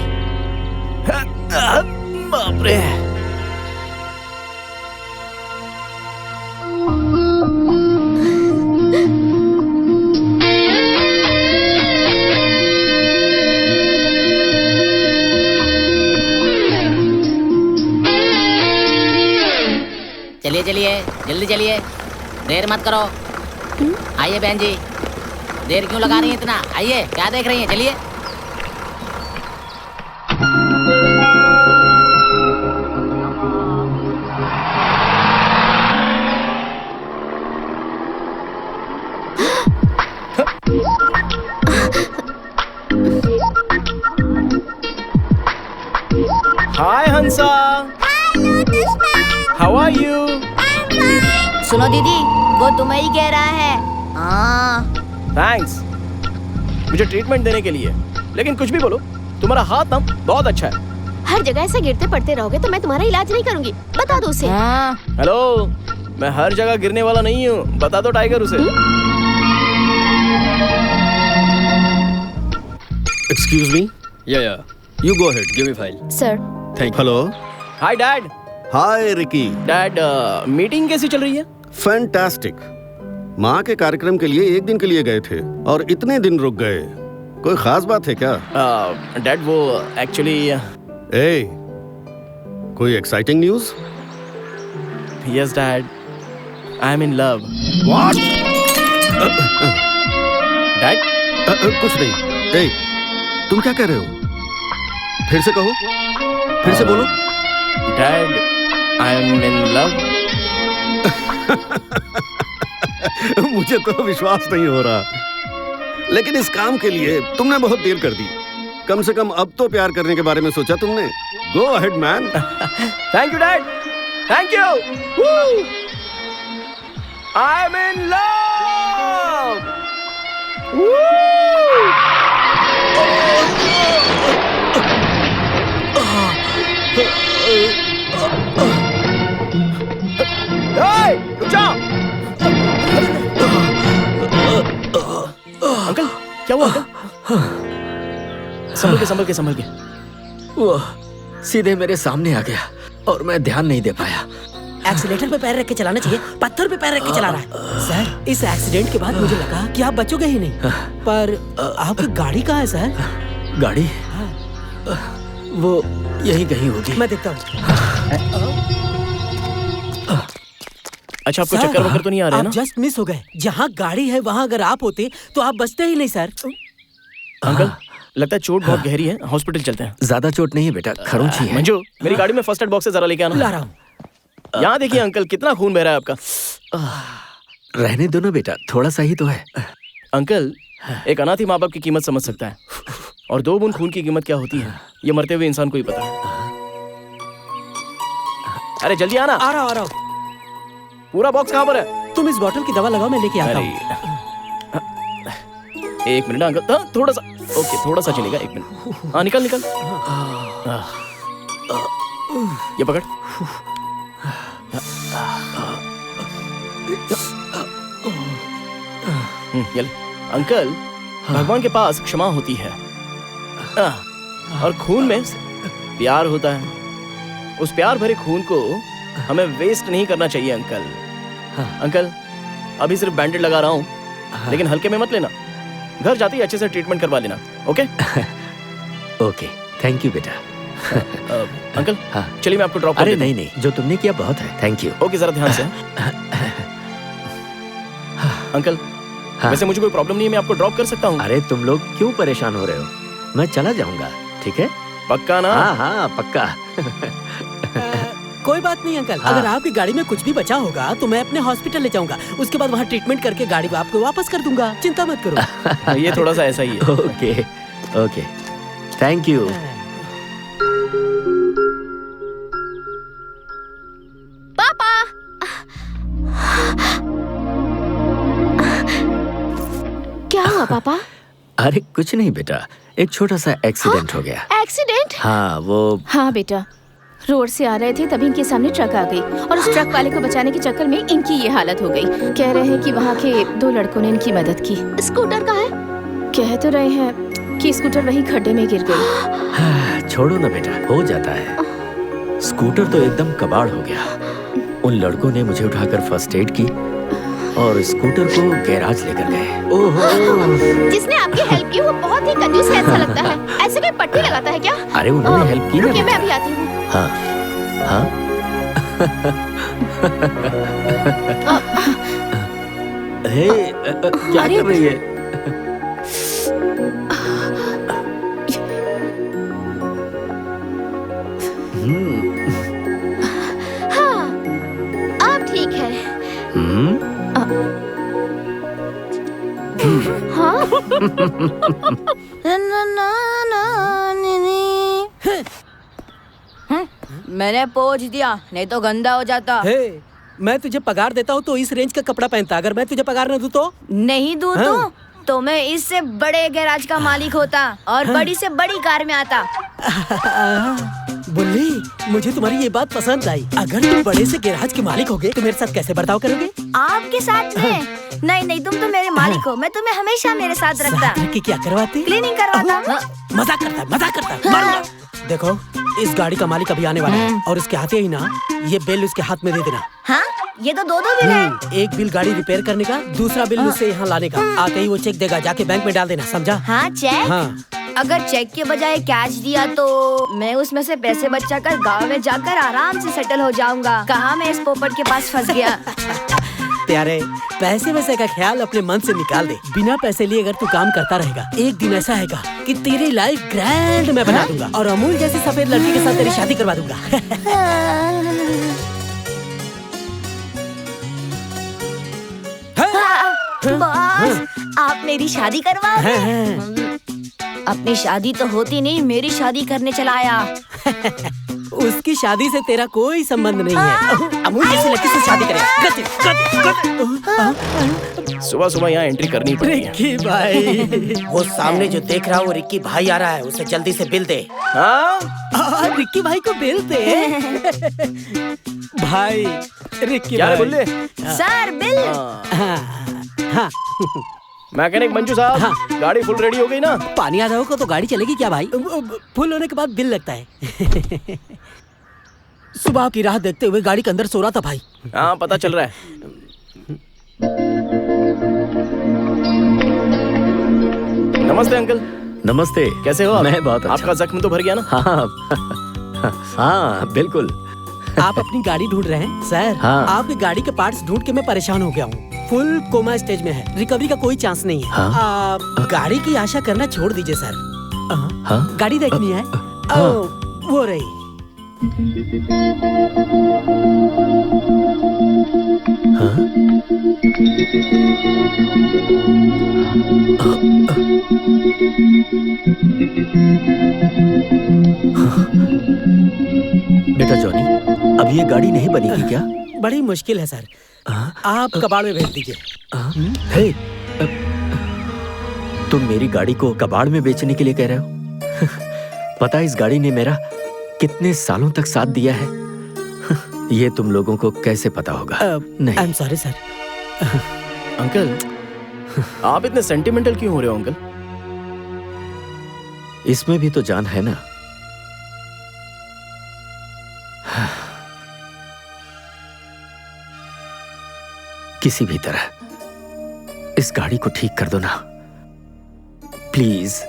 बाप रे। चलिए जल्दी चलिए। देर मत करो। आइए बहन जी, देर क्यों लगा रही हैं इतना? आइए, क्या देख रही हैं? चलिए। Hi Hansa. How are you? सुनो दीदी, वो तुम्हें ही कह रहा है। हाँ। थैंक्स मुझे ट्रीटमेंट देने के लिए, लेकिन कुछ भी बोलो, तुम्हारा हाथ ना बहुत अच्छा है। हर जगह ऐसे गिरते पड़ते रहोगे तो मैं तुम्हारा इलाज नहीं करूंगी, बता दो उसे। हेलो, मैं हर जगह गिरने वाला नहीं हूँ, बता दो टाइगर उसे। Excuse me. Yeah you go ahead, give me file. Sir. Thank you. Hello. Hi dad. Hi Ricky. Dad, meeting कैसी चल रही है? फैंटास्टिक। माँ के कार्यक्रम के लिए एक दिन के लिए गए थे और इतने दिन रुक गए, कोई खास बात है क्या? डैड वो एक्चुअली कोई exciting news? Yes dad, I am in love. What? Dad कुछ नहीं। तुम क्या कह रहे हो? फिर से कहो, फिर से बोलो। Dad, I am in love. मुझे तो विश्वास नहीं हो रहा, लेकिन इस काम के लिए तुमने बहुत देर कर दी। कम से कम अब तो प्यार करने के बारे में सोचा तुमने। Go ahead man. Thank you dad, thank you. I am in love. रुक जाओ। अंकल, क्या हुआ अंकल? संभल के। वो सीधे मेरे सामने आ गया और मैं ध्यान नहीं दे पाया। एक्सीलेटर पे पैर रख के चलाना चाहिए, पत्थर पे पैर रख के चला रहा है। सर, इस एक्सीडेंट के बाद मुझे लगा कि आप बचोगे ही नहीं, पर आपकी गाड़ी कहाँ है सर? गाड़ी? वो यहीं कहीं होगी। मैं देखता हूँ। अच्छा, आपको चक्कर वक्कर तो नहीं आ रहा है ना? आप जस्ट मिस हो गए। जहाँ गाड़ी है वहाँ अगर आप होते तो आप बचते ही नहीं सर। अंकल, लगता है चोट बहुत गहरी है, हॉस्पिटल चलते हैं। ज्यादा चोट नहीं है बेटा, खरोंची है। मंजू, मेरी गाड़ी में फर्स्ट एड बॉक्स से जरा लेके आना। ला रहा हूँ। यहाँ देखिए अंकल, कितना खून बह रहा है आपका। रहने दो ना बेटा, थोड़ा सा ही तो है। अंकल, एक अनाथी माँ बाप की कीमत समझ सकता है, और 2 बूंद खून की कीमत क्या होती है ये मरते हुए इंसान को ही पता है। अरे जल्दी आना। आ रहा हूँ। पूरा बॉक्स कहाँ पर है? तुम इस बोतल की दवा लगाओ, मैं लेके आता हूँ। 1 मिनट अंकल, थोड़ा सा। ओके, थोड़ा सा चलेगा, 1 मिनट। हाँ, निकल। ये पकड़। ये ले। अंकल, भगवान के पास क्षमा होती है, और खून में प्यार होता है। उस प्यार भरे खून को हमें वेस्ट नहीं करना चाहिए अंकल। अंकल, अभी सिर्फ बैंडेड लगा रहा हूँ, लेकिन हल्के में मत लेना। घर जाते ही अच्छे से ट्रीटमेंट करवा लेना, ओके? ओके, थैंक यू बेटा। अंकल, हाँ। चलिए मैं आपको ड्रॉप कर अरे देता हूँ। नहीं, जो तुमने किया बहुत है, थैंक यू। ओके, जरा ध्यान से। अंकल, हाँ। वैसे मुझे कोई प्रॉब्लम नहीं है, मैं आपको ड्रॉप कर सकता हूँ। अरे तुम लोग क्यों परेशान हो रहे हो? मैं चला जाऊंगा, ठीक है? पक्का ना? हाँ, पक्का। कोई बात नहीं अंकल, हाँ। अगर आपकी गाड़ी में कुछ भी बचा होगा तो मैं अपने हॉस्पिटल ले जाऊंगा। उसके बाद वहाँ ट्रीटमेंट करके गाड़ी आपको वापस कर दूंगा, चिंता मत करो। ये थोड़ा सा ऐसा ही है। Okay, thank you. पापा। क्या हुआ पापा? अरे कुछ नहीं बेटा, एक छोटा सा एक्सीडेंट हो गया। एक्सीडेंट? हाँ, वो हाँ बेटा, रोड से आ रहे थे तभी इनके सामने ट्रक आ गई और उस ट्रक वाले को बचाने के चक्कर में इनकी ये हालत हो गई। कह रहे हैं कि वहाँ के 2 लड़कों ने इनकी मदद की। स्कूटर का है? कह तो रहे हैं कि स्कूटर वहीं खड्डे में गिर गई। छोड़ो ना बेटा, हो जाता है। स्कूटर तो एकदम कबाड़ हो गया। उन लड़कों ने मुझे उठाकर फर्स्ट एड की और स्कूटर को गैराज लेकर गए। ओहो, जिसने आपकी हेल्प की वो बहुत ही कंजूस है, ऐसा लगता है। ऐसे कोई पट्टी लगाता है क्या? अरे उन्होंने हेल्प की ना। रुकिए, मैं अभी आती हूँ। हाँ। हे, क्या कर रही है? हाँ, अब ठीक है। हाँ? मैंने पोंछ दिया, नहीं तो गंदा हो जाता। हे, मैं तुझे पगार देता हूँ तो इस रेंज का कपड़ा पहनता। अगर मैं तुझे पगार न दूँ तो? नहीं दूँ तो मैं इससे बड़े गैराज का मालिक होता और बड़ी से बड़ी कार में आता। बुल्ली, मुझे तुम्हारी ये बात पसंद आई। अगर तुम बड़े से गैराज के मालिक होगे तो मेरे साथ कैसे बर्ताव करोगे? आपके साथ में? नहीं नहीं, तुम तो मेरे मालिक हो, मैं तुम्हें हमेशा मेरे साथ रखता। कि क्या करवाते? क्लीनिंग करवाता। मजाक करता। मारूंगा। देखो, इस गाड़ी का मालिक अभी आने वाला है और उसके आते ही ना ये बिल उसके हाथ में दे देना। हाँ, ये तो दो बिल है। एक बिल गाड़ी रिपेयर करने का, दूसरा बिल मुझसे यहाँ लाने का। आते ही वो चेक देगा, जाके बैंक में डाल देना, समझा? हाँ, चेक? हाँ। अगर चेक के बजाय कैश दिया तो मैं उसमें से पैसे बचाकर गांव में जाकर आराम से सेटल हो जाऊंगा। कहाँ मैं इस पोपट के पास फंस गया। प्यारे, पैसे वैसे का ख्याल अपने मन से निकाल दे। बिना पैसे लिए अगर तू काम करता रहेगा, एक दिन ऐसा आएगा कि तेरी लाइफ ग्रैंड मैं बना दूंगा और अमूल जैसी सफेद लड़की के साथ तेरी शादी करवा दूंगा। बॉस, आप मेरी शादी करवाओगे? अपनी शादी तो होती नहीं, मेरी शादी करने चला आया। उसकी शादी से तेरा कोई संबंध नहीं है। अमूल जैसी लड़की से शादी करेगा। सुबह सुबह यहाँ एंट्री करनी पड़ती है। रिक्की भाई, वो सामने जो देख रहा है वो रिक्की भाई आ रहा है, उसे जल्दी से बिल दे। हाँ, रिक्की भाई को बिल दे। भाई, रिक्की क्या भाई। बोले? Sir, bill. हाँ। मैकेनिक मंजू साहब, हाँ। गाड़ी फुल रेडी हो गई ना? पानी आ जाओगे तो गाड़ी चलेगी क्या भाई? फुल होने के बाद बिल लगता है। सुबह की राह देखते हुए गाड़ी के अंदर सो रहा था भाई। हाँ, पता चल रहा है। नमस्ते अंकल। नमस्ते। कैसे हो आप? मैं बहुत अच्छा। आपका जख्म तो भर गया ना? हाँ, बिल्कुल। आप अपनी गाड़ी ढूंढ रहे हैं सर? हाँ। आपकी गाड़ी के पार्ट्स ढूंढ के मैं परेशान हो गया हूँ। फुल कोमा स्टेज में है, रिकवरी का कोई चांस नहीं है। हाँ? गाड़ी की आशा करना छोड़ दीजिए सर। हाँ? गाड़ी देखनी है? वो रही। हाँ? बेटा जॉनी, अब ये गाड़ी नहीं बनेगी क्या? बड़ी मुश्किल है सर। आप कबाड़ में भेज दीजिए। हे, तुम मेरी गाड़ी को कबाड़ में बेचने के लिए कह रहे हो? पता है इस गाड़ी ने मेरा कितने सालों तक साथ दिया है? ये तुम लोगों को कैसे पता होगा? नहीं। I am sorry sir. Uncle, आप इतने सेंटिमेंटल क्यों हो रहे हो अंकल? इसमें भी तो जान है ना। किसी भी तरह इस गाड़ी को ठीक कर दो ना, प्लीज।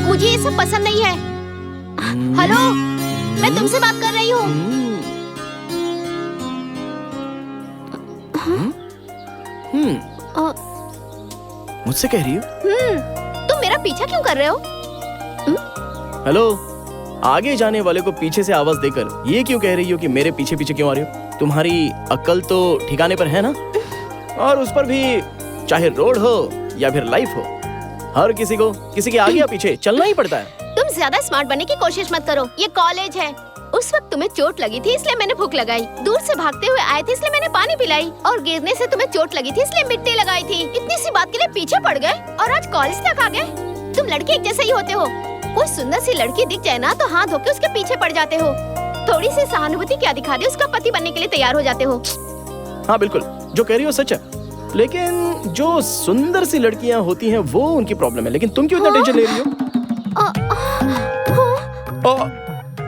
मुझे ये सब पसंद नहीं है। हेलो, मैं तुमसे बात कर रही हूँ। मुझसे कह रही हो? तुम मेरा पीछा क्यों कर रहे हो? हेलो, आगे जाने वाले को पीछे से आवाज देकर ये क्यों कह रही हो कि मेरे पीछे पीछे क्यों आ रही हो? तुम्हारी अक्ल तो ठिकाने पर है ना? और उस पर भी चाहे रोड हो या फिर लाइफ हो, हर किसी को किसी के आगे या पीछे चलना ही पड़ता है। तुम ज्यादा स्मार्ट बनने की कोशिश मत करो, ये कॉलेज है। उस वक्त तुम्हें चोट लगी थी इसलिए मैंने भूख लगाई, दूर से भागते हुए आए थे इसलिए मैंने पानी पिलाई, और गिरने से तुम्हें चोट लगी थी इसलिए मिट्टी लगाई थी। इतनी सी बात के लिए पीछे पड़ गए और आज कॉलेज तक आ गए। तुम लड़के एक जैसे ही होते हो, कोई सुंदर सी लड़की दिख जाए ना तो हाथ धो के उसके पीछे पड़ जाते हो। थोड़ी सी सहानुभूति क्या दिखा दे, उसका पति बनने के लिए तैयार हो जाते हो। हाँ बिल्कुल, जो कह रही हो सच है, लेकिन जो सुंदर सी लड़कियां होती हैं वो उनकी प्रॉब्लम है, लेकिन तुम क्यों इतना टेंशन ले रही हो?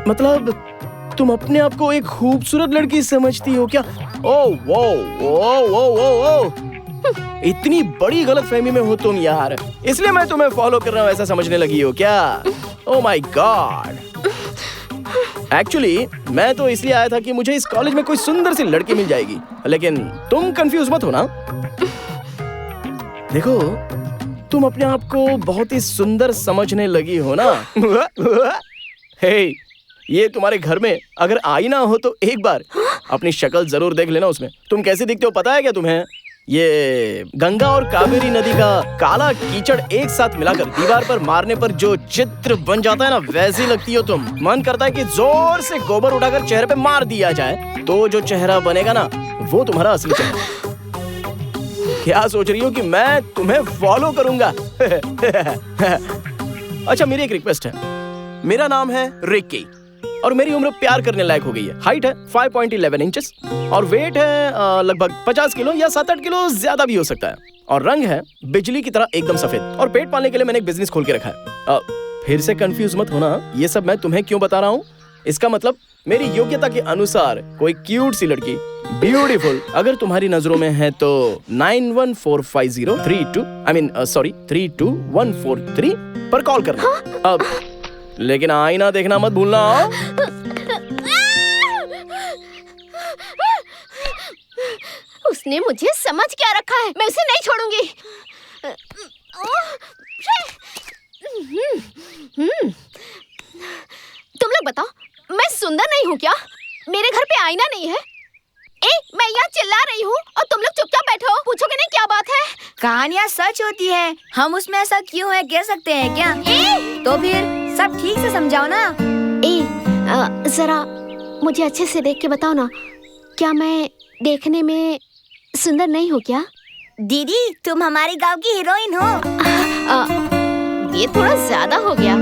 मतलब तुम अपने आप को एक खूबसूरत लड़की समझती हो क्या? ओह वो ओ इतनी बड़ी गलतफहमी में हो तुम यार, इसलिए मैं तुम्हें फॉलो कर रहा हूँ ऐसा समझने लगी हो क्या? ओह माय गॉड, एक्चुअली मैं तो इसलिए आया था कि मुझे इस कॉलेज में कोई सुंदर सी लड़की मिल जाएगी, लेकिन तुम कंफ्यूज मत हो ना। देखो, तुम अपने आप को बहुत ही सुंदर समझने लगी हो ना। हे, ये तुम्हारे घर में अगर आईना हो तो एक बार अपनी शक्ल जरूर देख लेना उसमें। तुम कैसे दिखते हो पता है क्या तुम्हें? ये गंगा और कावेरी नदी का काला कीचड़ एक साथ मिलाकर दीवार पर मारने पर जो चित्र बन जाता है ना, वैसी लगती हो तुम। मन करता है कि जोर से गोबर उठाकर चेहरे पे मार दिया जाए, तो जो चेहरा बनेगा ना वो तुम्हारा असली चेहरा। क्या सोच रही हो कि मैं तुम्हें फॉलो करूंगा? अच्छा, मेरी एक रिक्वेस्ट है। मेरा नाम है रिक्की और मेरी उम्र प्यार करने लायक हो गई है। हाइट है 5.11 इंचेस और वेट है लगभग 50 किलो या 7-8 किलो ज्यादा भी हो सकता है, और रंग है बिजली की तरह एकदम सफेद, और पेट पालने के लिए मैंने एक बिजनेस खोल के रखा है। फिर से कंफ्यूज मत होना, ये सब मैं तुम्हें क्यों बता रहा हूँ। इसका मतलब मेरी योग्यता के अनुसार कोई क्यूट सी लड़की, ब्यूटीफुल, अगर तुम्हारी नजरों में है तो 9145032143 पर कॉल करना। अब लेकिन आईना देखना मत भूलना। उसने मुझे समझ क्या रखा है, मैं उसे नहीं छोड़ूंगी। तुम लोग बताओ, मैं सुंदर नहीं हूँ क्या? मेरे घर पे आईना नहीं है? मैं यहाँ चिल्ला रही हूँ और तुम लोग चुपचाप बैठो, पूछोगे नहीं क्या बात है? कहानियाँ सच होती है, हम उसमें ऐसा क्यों है कह सकते हैं क्या? तो फिर सब ठीक से समझाओ ना। जरा मुझे अच्छे से देख के बताओ ना, क्या मैं देखने में सुंदर नहीं हूँ क्या? दीदी, तुम हमारे गांव की हीरोइन हो। ये थोड़ा ज्यादा हो गया।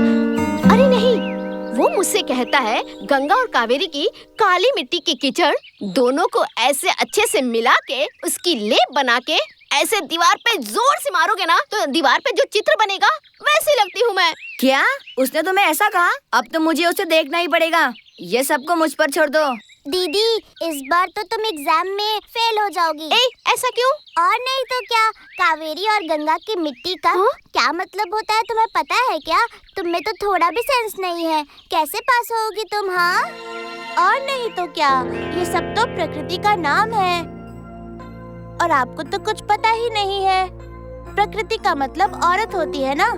अरे नहीं, वो मुझसे कहता है गंगा और कावेरी की काली मिट्टी की कीचड़ दोनों को ऐसे अच्छे से मिला के उसकी लेप बना के ऐसे दीवार पे जोर से मारोगे ना तो दीवार पे जो चित्र बनेगा वैसी लगती हूँ मैं। क्या उसने तुम्हें ऐसा कहा? अब तो मुझे उसे देखना ही पड़ेगा। ये सबको मुझ पर छोड़ दो। दीदी, इस बार तो तुम एग्जाम में फेल हो जाओगी। ऐसा क्यों? और नहीं तो क्या, कावेरी और गंगा की मिट्टी का क्या मतलब होता है तुम्हें पता है क्या? तुम में तो थोड़ा भी सेंस नहीं है, कैसे पास होगी तुम? हाँ, और नहीं तो क्या, ये सब तो प्रकृति का नाम है और आपको तो कुछ पता ही नहीं है। प्रकृति का मतलब औरत होती है ना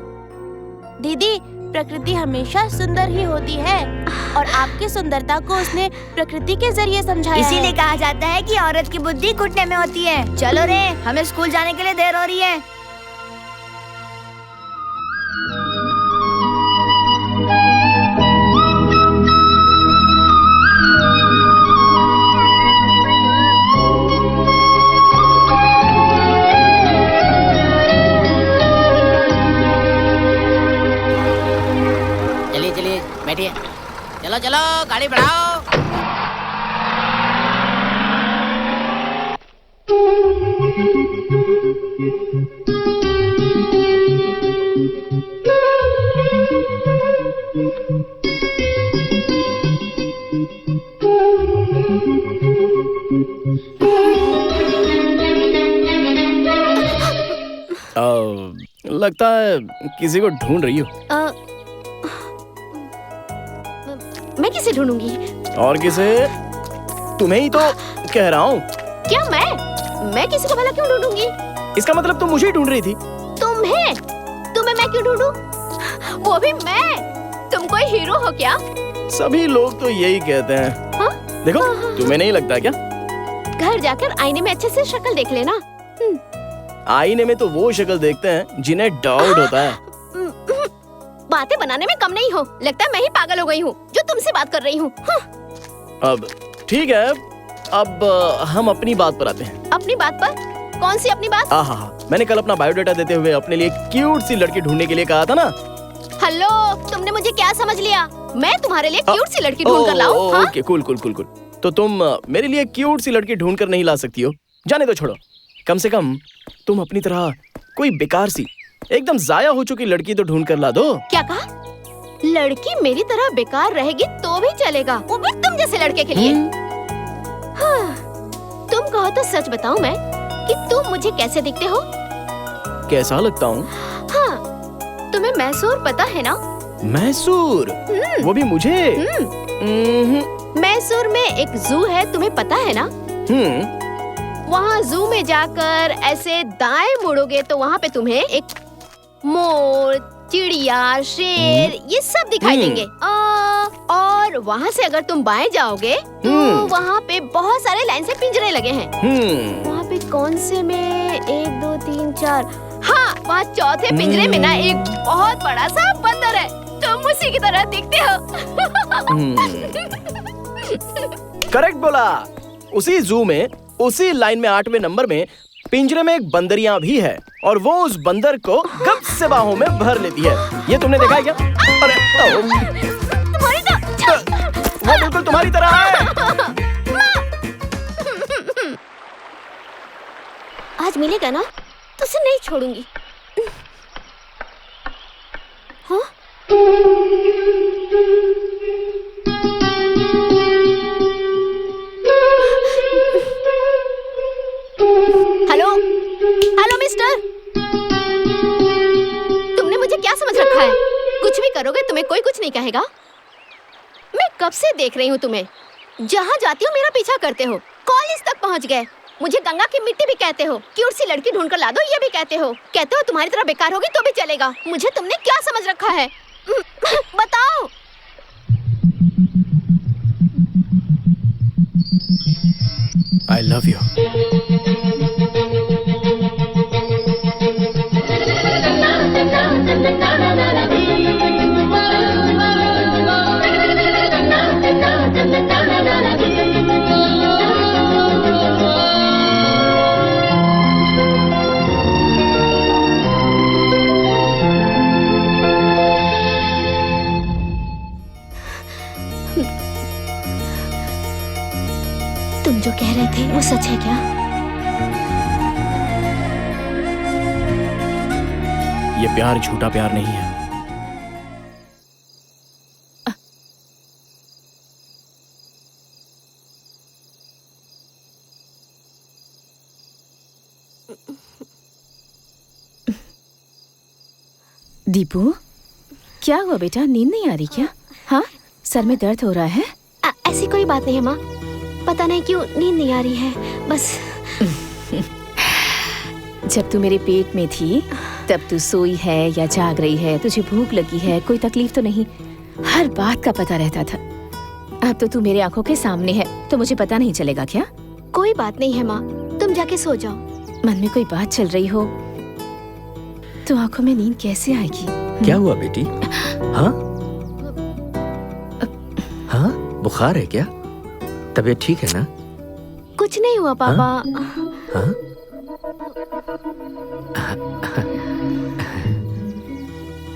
दीदी। प्रकृति हमेशा सुंदर ही होती है और आपकी सुंदरता को उसने प्रकृति के जरिए समझाया। इसीलिए कहा जाता है कि औरत की बुद्धि घुटने में होती है। चलो रे, हमें स्कूल जाने के लिए देर हो रही है। बैठिए, चलो चलो गाड़ी बढ़ाओ। लगता है किसी को ढूंढ रही हो। मैं किसे ढूंढूंगी? और किसे? तुम्हें ही तो कह रहा हूँ। क्या मैं किसी को भला क्यों ढूंढूंगी? इसका मतलब तुम मुझे ही ढूंढ रही थी। तुम्हें मैं क्यों ढूंढूं? वो भी मैं? तुम कोई हीरो हो क्या? सभी लोग तो यही कहते हैं। हाँ? देखो, तुम्हें नहीं लगता क्या? घर जाकर आईने में अच्छे से शक्ल देख लेना। आईने में तो वो शक्ल देखते हैं जिन्हें डाउट होता है। बातें बनाने में कम नहीं हो। लगता है मैं ही पागल हो गई हूँ जो तुमसे बात कर रही हूँ। अब ठीक है, अब हम अपनी बात पर आते हैं। अपनी बात पर? कौन सी अपनी बात? हाँ, मैंने कल अपना बायोडाटा देते हुए अपने लिए क्यूट सी लड़की ढूंढने के लिए कहा था ना। हेलो, तुमने मुझे क्या समझ लिया? मैं तुम्हारे लिए क्यूट सी लड़की ढूंढ कर लाऊं? हाँ? Okay, cool. तो तुम मेरे लिए क्यूट सी लड़की ढूंढ कर नहीं ला सकती हो? जाने दो, छोड़ो। कम से कम तुम अपनी तरह कोई बेकार सी, एकदम जाया हो चुकी लड़की तो ढूंढ कर ला दो। क्या कहा? लड़की मेरी तरह बेकार रहेगी तो भी चलेगा, वो भी तुम जैसे लड़के के लिए। हाँ, तुम कहो तो सच बताऊं मैं कि तुम मुझे कैसे दिखते हो? कैसा लगता हूँ? हाँ, तुम्हें मैसूर पता है ना? मैसूर? वो भी मुझे? मैसूर में एक जू है, तुम्हें पता है ना? वहाँ जू में जाकर ऐसे दाएं मुड़ोगे तो वहाँ पे तुम्हें एक मोर, चिड़िया, शेर ये सब दिखाई देंगे। और वहाँ से अगर तुम बाएं जाओगे तो वहाँ पे बहुत सारे लाइन से पिंजरे लगे हैं। वहाँ पे कौन से में 1, 2, 3, 4, हाँ, वहाँ चौथे पिंजरे में ना एक बहुत बड़ा सा बंदर है। तुम उसी की तरह दिखते हो। करेक्ट बोला। उसी जू में, उसी लाइन में 8वें नंबर में पिंजरे में एक बंदरियां भी है और वो उस बंदर को गप से बाहों में भर लेती है। ये तुमने देखा है क्या? अरे वो बिल्कुल तुम्हारी तरह है। आज मिलेगा ना तो उसे नहीं छोड़ूंगी। हाँ? हेलो मिस्टर, तुमने मुझे क्या समझ रखा है? कुछ भी करोगे तुम्हें कोई कुछ नहीं कहेगा। मैं कब से देख रही हूँ तुम्हें, जहाँ जाती हो मेरा पीछा करते हो। कॉलेज तक पहुँच गए, मुझे गंगा की मिट्टी भी कहते हो, क्यूट सी लड़की ढूंढ कर ला दो ये भी कहते हो तुम्हारी तरह बेकार होगी तो भी चलेगा। मुझे तुमने क्या समझ रखा है? बताओ। I love you. तुम जो कह रहे थे वो सच है क्या? ये प्यार झूठा प्यार नहीं है। दीपू, क्या हुआ बेटा? नींद नहीं आ रही क्या? हाँ, सर में दर्द हो रहा है? ऐसी कोई बात नहीं है माँ, पता नहीं क्यों नींद नहीं आ रही है बस। जब तू मेरे पेट में थी तब तू सोई है या जाग रही है, तुझे भूख लगी है, कोई तकलीफ तो नहीं, हर बात का पता रहता था। अब तो तू मेरे आंखों के सामने है तो मुझे पता नहीं चलेगा क्या? कोई बात नहीं है माँ, तुम जाके सो जाओ। मन में कोई बात चल रही हो तो आंखों में नींद कैसे आएगी? क्या हुआ बेटी? हाँ? हाँ, बुखार है क्या? तबीयत ठीक है ना? कुछ नहीं हुआ पापा। हाँ?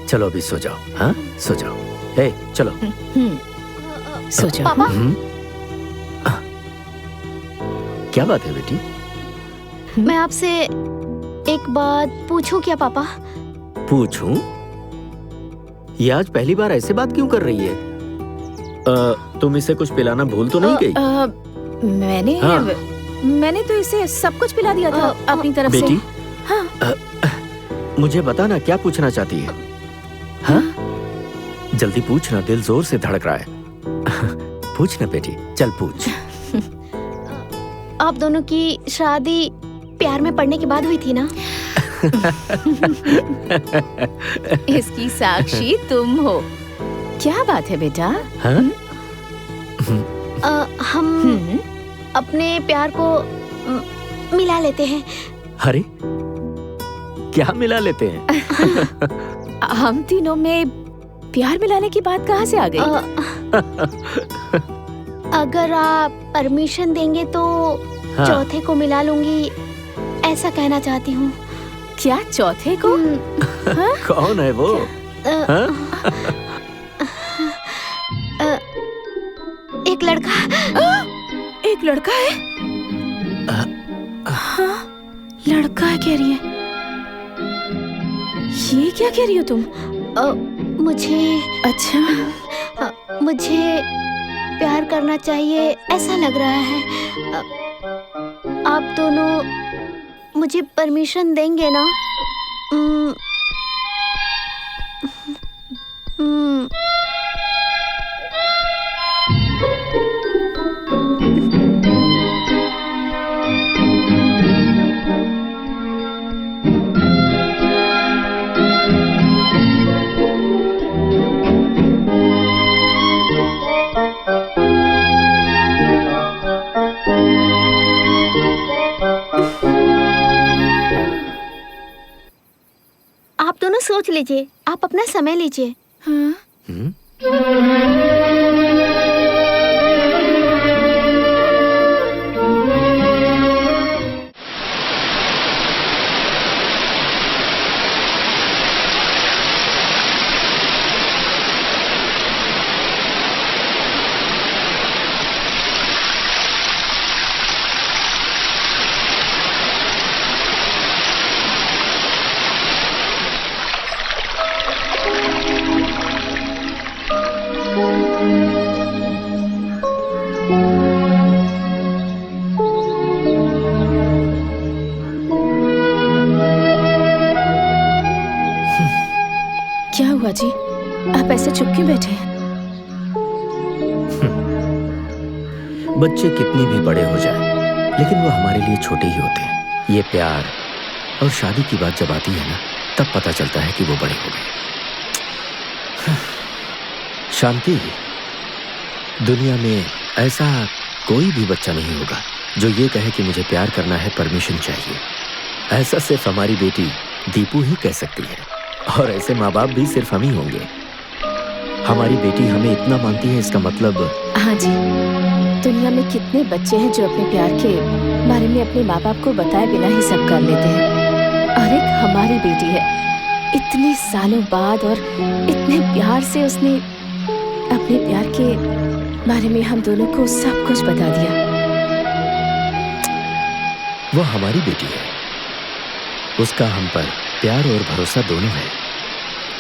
चलो अभी सो जाओ। हाँ, सो जाओ। हे, चलो। सो जाओ। पापा, क्या बात है बेटी? मैं आपसे एक बात पूछूं क्या पापा? पूछूं? ये आज पहली बार ऐसे बात क्यों कर रही है? तुम इसे कुछ पिलाना भूल तो नहीं गई? मैंने तो इसे सब कुछ पिला दिया था अपनी तरफ से। बेटी, हाँ? मुझे बता ना, क्या पूछना चाहती है? हाँ? जल्दी पूछना, दिल जोर से धड़क रहा है। पूछ ना बेटी, चल पूछ। आप दोनों की शादी प्यार में पड़ने के बाद हुई थी ना? इसकी साक्षी तुम हो। क्या बात है बेटा? हाँ? हम अपने प्यार को मिला लेते हैं। अरे क्या मिला लेते हैं? हम तीनों में प्यार मिलाने की बात कहाँ से आ गई? अगर आप परमिशन देंगे तो हाँ। चौथे को मिला लूंगी, ऐसा कहना चाहती हूँ। क्या चौथे को? कौन है वो? हाँ? एक लड़का। एक लड़का है? हाँ, लड़का है कह रही है। ये क्या कह रही हो तुम? मुझे मुझे प्यार करना चाहिए ऐसा लग रहा है। आप दोनों मुझे परमिशन देंगे ना? आप दोनों सोच लीजिए, आप अपना समय लीजिए। हाँ? क्या हुआ जी? आप ऐसे चुप क्यों बैठे हैं? बच्चे कितने भी बड़े हो जाएं, लेकिन वो हमारे लिए छोटे ही होते हैं। ये प्यार और शादी की बात जब आती है ना, तब पता चलता है कि वो बड़े हो गए। शांति, दुनिया में ऐसा कोई भी बच्चा नहीं होगा जो ये कहे कि मुझे प्यार करना है, परमिशन चाहिए। ऐसा सिर्फ हमारी बेटी दीपू ही कह सकती है, और ऐसे माँ बाप भी सिर्फ हम ही होंगे। हमारी बेटी हमें इतना मानती है, इसका मतलब। हाँ जी, दुनिया में कितने बच्चे हैं जो अपने प्यार के बारे में अपने माँ बाप को बताए बिना ही सब कर लेते हैं, और एक हमारी बेटी है। इतने सालों बाद और इतने प्यार से उसने अपने प्यार के बारे में हम दोनों को सब कुछ बता दिया। वो हमारी बेटी है, उसका हम पर प्यार और भरोसा दोनों है।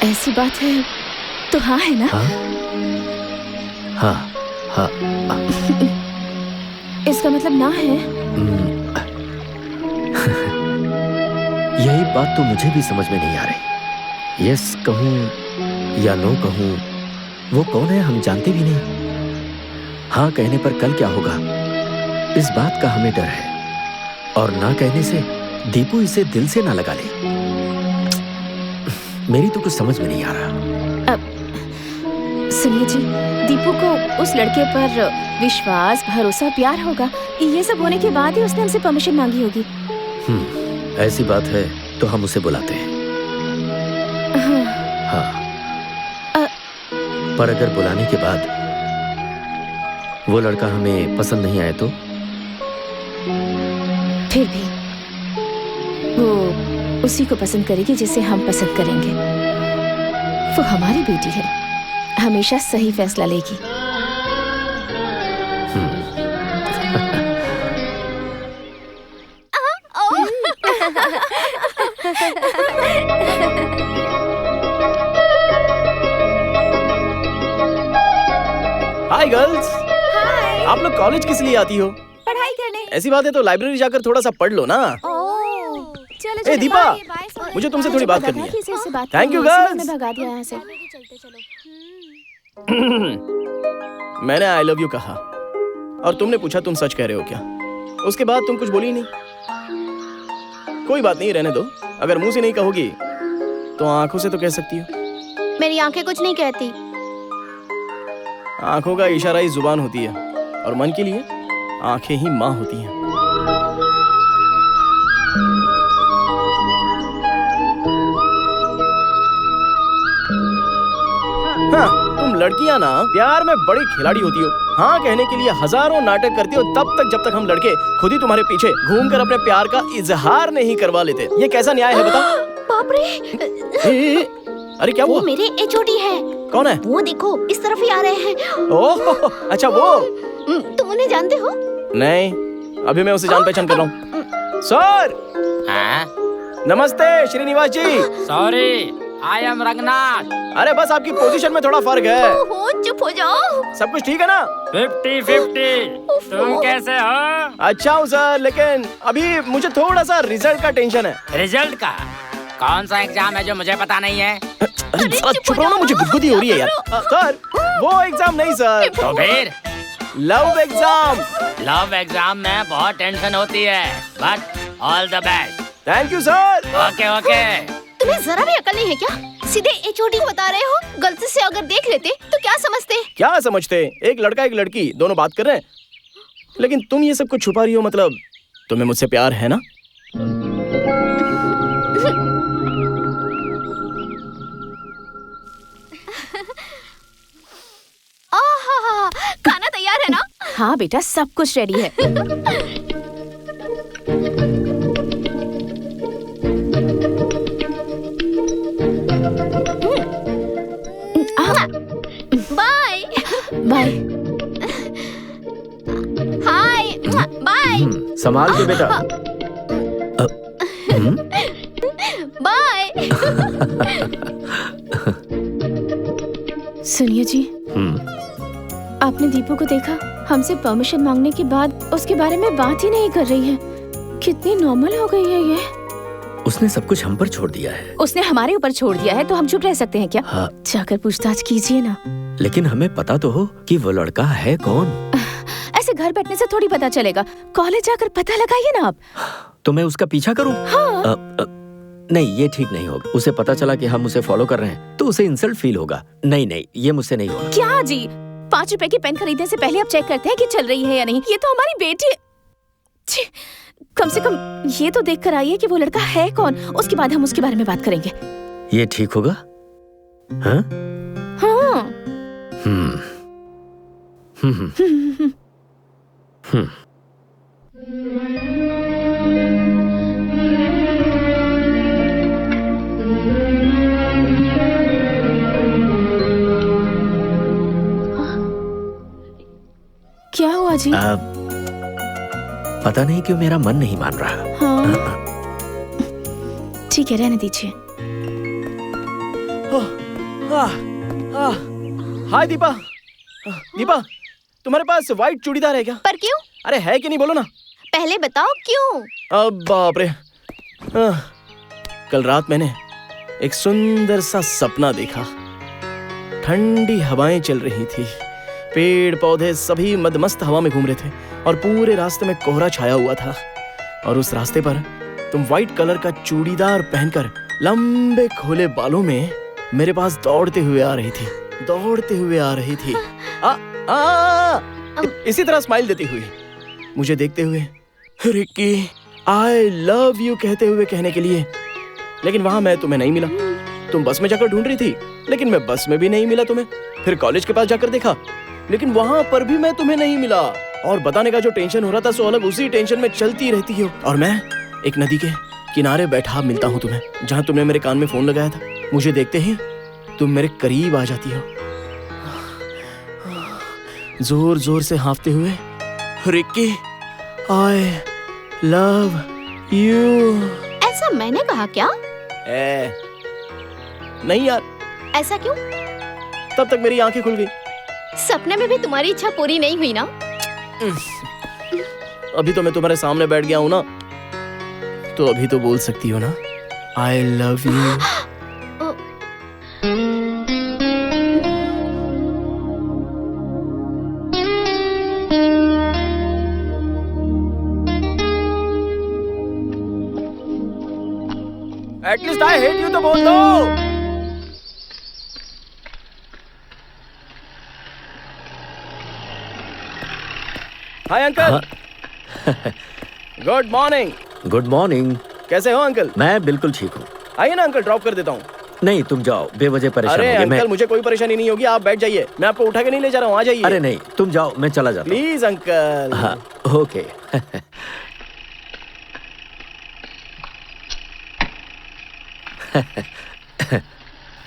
ऐसी बात है तो हाँ है ना? हाँ, हाँ, हाँ। इसका मतलब ना है? यही बात तो मुझे भी समझ में नहीं आ रही। यस कहूँ या नो कहूँ, वो कौन है हम जानते भी नहीं। हाँ कहने पर कल क्या होगा, इस बात का हमें डर है, और ना कहने से दीपू इसे दिल से ना लगा ले। मेरी तो कुछ समझ में नहीं आ रहा। अब सुनिए जी, दीपू को उस लड़के पर विश्वास, भरोसा, प्यार होगा। ये सब होने के बाद ही उसने हमसे परमिशन मांगी होगी। ऐसी बात है तो हम उसे बुलाते हैं। हाँ। पर अगर बुलाने के बाद वो लड़का हमें पसंद नहीं आए तो? फिर भी वो उसी को पसंद करेगी जिसे हम पसंद करेंगे। वो हमारी बेटी है, हमेशा सही फैसला लेगी। Hi girls. हाय। आप लोग कॉलेज किस लिए आती हो? पढ़ाई करने। ऐसी बात है तो लाइब्रेरी जाकर थोड़ा सा पढ़ लो ना। चलो ए दीपा, मुझे तुमसे थोड़ी बात करनी है। Thank you girls. भगा दिया यहाँ से। मैंने आई लव यू कहा और तुमने पूछा तुम सच कह रहे हो क्या? उसके बाद तुम कुछ बोली नहीं। कोई बात नहीं, रहने दो। अगर मुंह से नहीं कहोगी तो आंखों से तो कह सकती हो। मेरी आंखें कुछ नहीं कहती। आंखों का इशारा ही जुबान होती है और मन के लिए आंखें ही माँ होती हैं। हाँ, तुम लड़कियां ना प्यार में बड़ी खिलाड़ी होती हो। हाँ कहने के लिए हजारों नाटक करती हो तब तक जब तक हम लड़के खुद ही तुम्हारे पीछे घूमकर अपने प्यार का इजहार नहीं करवा लेते। ये कैसा न्याय है बता? बाप रे! अरे क्या वो हुआ? मेरे एचओडी है। कौन है? वो देखो इस तरफ ही आ रहे हैं। ओह अच्छा वो। तुम उन्हें जानते हो? नहीं, अभी मैं उसे जान पहचान कर रहा हूँ। सर! हाँ? नमस्ते Srinivas ji. Sorry, I am Ranganath. अरे बस आपकी पोजीशन में थोड़ा फर्क है। ओहो, चुप हो जाओ। सब कुछ ठीक है ना? 50-50। तुम कैसे हो? अच्छा हूँ सर, लेकिन अभी मुझे थोड़ा सा रिजल्ट का टेंशन है। रिजल्ट का? कौन सा एग्जाम है जो मुझे पता नहीं है? अरे चुप रहो ना, मुझे गुदगुदी हो रही है यार। सर वो एग्जाम नहीं सर। तो फिर? Love exam. लव एग्जाम में बहुत टेंशन होती है, but all the best. Thank you sir. Okay okay. तुम्हें जरा भी अकल नहीं है क्या? सीधे एचओडी को बता रहे हो। गलती से अगर देख लेते तो क्या समझते? क्या समझते? एक लड़का एक लड़की दोनों बात कर रहे हैं, लेकिन तुम ये सब कुछ छुपा रही हो। मतलब तुम्हें मुझसे प्यार है ना? आहा, खाना तैयार है ना? हाँ बेटा, सब कुछ रेडी है। Bye bye. हाय बाय संभाल के बेटा। बाय। सुनिए जी, आपने दीपू को देखा? हमसे परमिशन मांगने के बाद उसके बारे में बात ही नहीं कर रही है। कितनी नॉर्मल हो गई है ये। उसने सब कुछ हम पर छोड़ दिया है। उसने हमारे ऊपर छोड़ दिया है तो हम चुप रह सकते हैं क्या? हाँ। जाकर पूछताछ कीजिए ना। लेकिन हमें पता तो हो कि वो लड़का है कौन। ऐसे घर बैठने से थोड़ी पता चलेगा। कॉलेज जाकर पता लगाइए ना आप। तो मैं उसका पीछा करूं? हाँ। नहीं, ये ठीक नहीं होगा। उसे पता चला कि हम उसे फॉलो कर रहे हैं तो उसे इंसल्ट फील होगा। नहीं नहीं, ये मुझसे नहीं होगा। क्या जी, 5 रुपए की पेन खरीदने से पहले आप चेक करते हैं कि चल रही है या नहीं। ये तो हमारी बेटी है। कम से कम ये तो देख कर आइए कि वो लड़का है कौन, उसके बाद हम उसके बारे में बात करेंगे। ये ठीक होगा? हाँ? हाँ। क्या हुआ जी? पता नहीं क्यों मेरा मन नहीं मान रहा। हाँ। ठीक है, रहने दीजिए। हाय दीपा। दीपा, तुम्हारे पास व्हाइट चूड़ीदार है क्या? पर क्यों? अरे है कि नहीं, बोलो ना। पहले बताओ क्यों? अब बाप रे। कल रात मैंने एक सुंदर सा सपना देखा। ठंडी हवाएं चल रही थी, पेड़ पौधे सभी मदमस्त हवा में घूम रहे थे और पूरे रास्ते में कोहरा छाया हुआ था। और उस रास्ते पर तुम व्हाइट कलर का चूड़ीदार पहनकर लंबे खोले बालों में मेरे पास दौड़ते हुए आ रही थी। इसी तरह स्माइल देती हुई मुझे देखते हुए, रिक्की आई लव यू कहते हुए कहने के लिए। लेकिन वहां मैं तुम्हें नहीं मिला। तुम बस में जाकर ढूंढ रही थी, लेकिन मैं बस में भी नहीं मिला तुम्हें। फिर कॉलेज के पास जाकर देखा, लेकिन वहां पर भी मैं तुम्हें नहीं मिला। और बताने का जो टेंशन हो रहा था, सो अलग उसी टेंशन में चलती रहती हो। और मैं एक नदी के किनारे बैठा मिलता हूँ तुम्हें, जहाँ तुमने मेरे कान में फोन लगाया था। मुझे देखते ही तुम मेरे करीब आ जाती हो, जोर जोर से हाँफते हुए, रिक्की आई लव यू। ऐसा मैंने कहा क्या? नहीं यार। ऐसा क्यों? तब तक मेरी आंखें खुल गई। सपने में भी तुम्हारी इच्छा पूरी नहीं हुई ना? अभी तो मैं तुम्हारे सामने बैठ गया हूँ ना, तो अभी तो बोल सकती हो ना, आई love you. At least I hate you तो बोल दो। Hi uncle. Good morning. Good morning. कैसे हो अंकल? मैं बिल्कुल ठीक हूँ। आइए ना अंकल, ड्रॉप कर देता हूँ। नहीं तुम जाओ, बेवजह परेशान अरे होगे। अंकल मुझे कोई परेशानी नहीं होगी, आप बैठ जाइए, मैं आपको उठा के नहीं ले जा रहा हूँ, आ जाइए। अरे नहीं तुम जाओ, मैं चला जाता हूँ। Please uncle. हाँ ओके।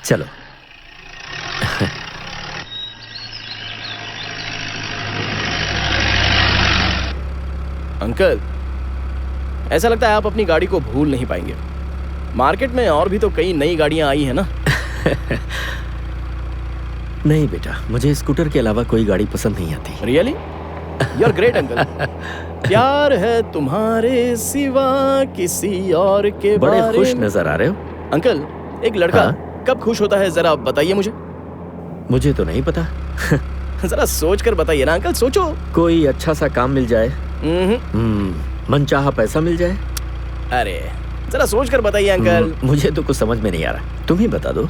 चलो। अंकल ऐसा लगता है आप अपनी गाड़ी को भूल नहीं पाएंगे। मार्केट में और भी तो कई नई गाड़ियां आई है ना। नहीं बेटा, मुझे स्कूटर के अलावा कोई गाड़ी पसंद नहीं आती। Really? You are great uncle. प्यार है तुम्हारे सिवा किसी और के बड़े बारे खुश में। नजर आ रहे हो। अंकल एक लड़का हाँ? कब खुश होता है जरा बताइए मुझे। मुझे तो नहीं पता। जरा सोच कर बताइए ना अंकल, सोचो। कोई अच्छा सा काम मिल जाए, मनचाहा पैसा मिल जाए। अरे जरा सोच कर बताइए अंकल। मुझे तो कुछ समझ में नहीं आ रहा, तुम ही बता दो।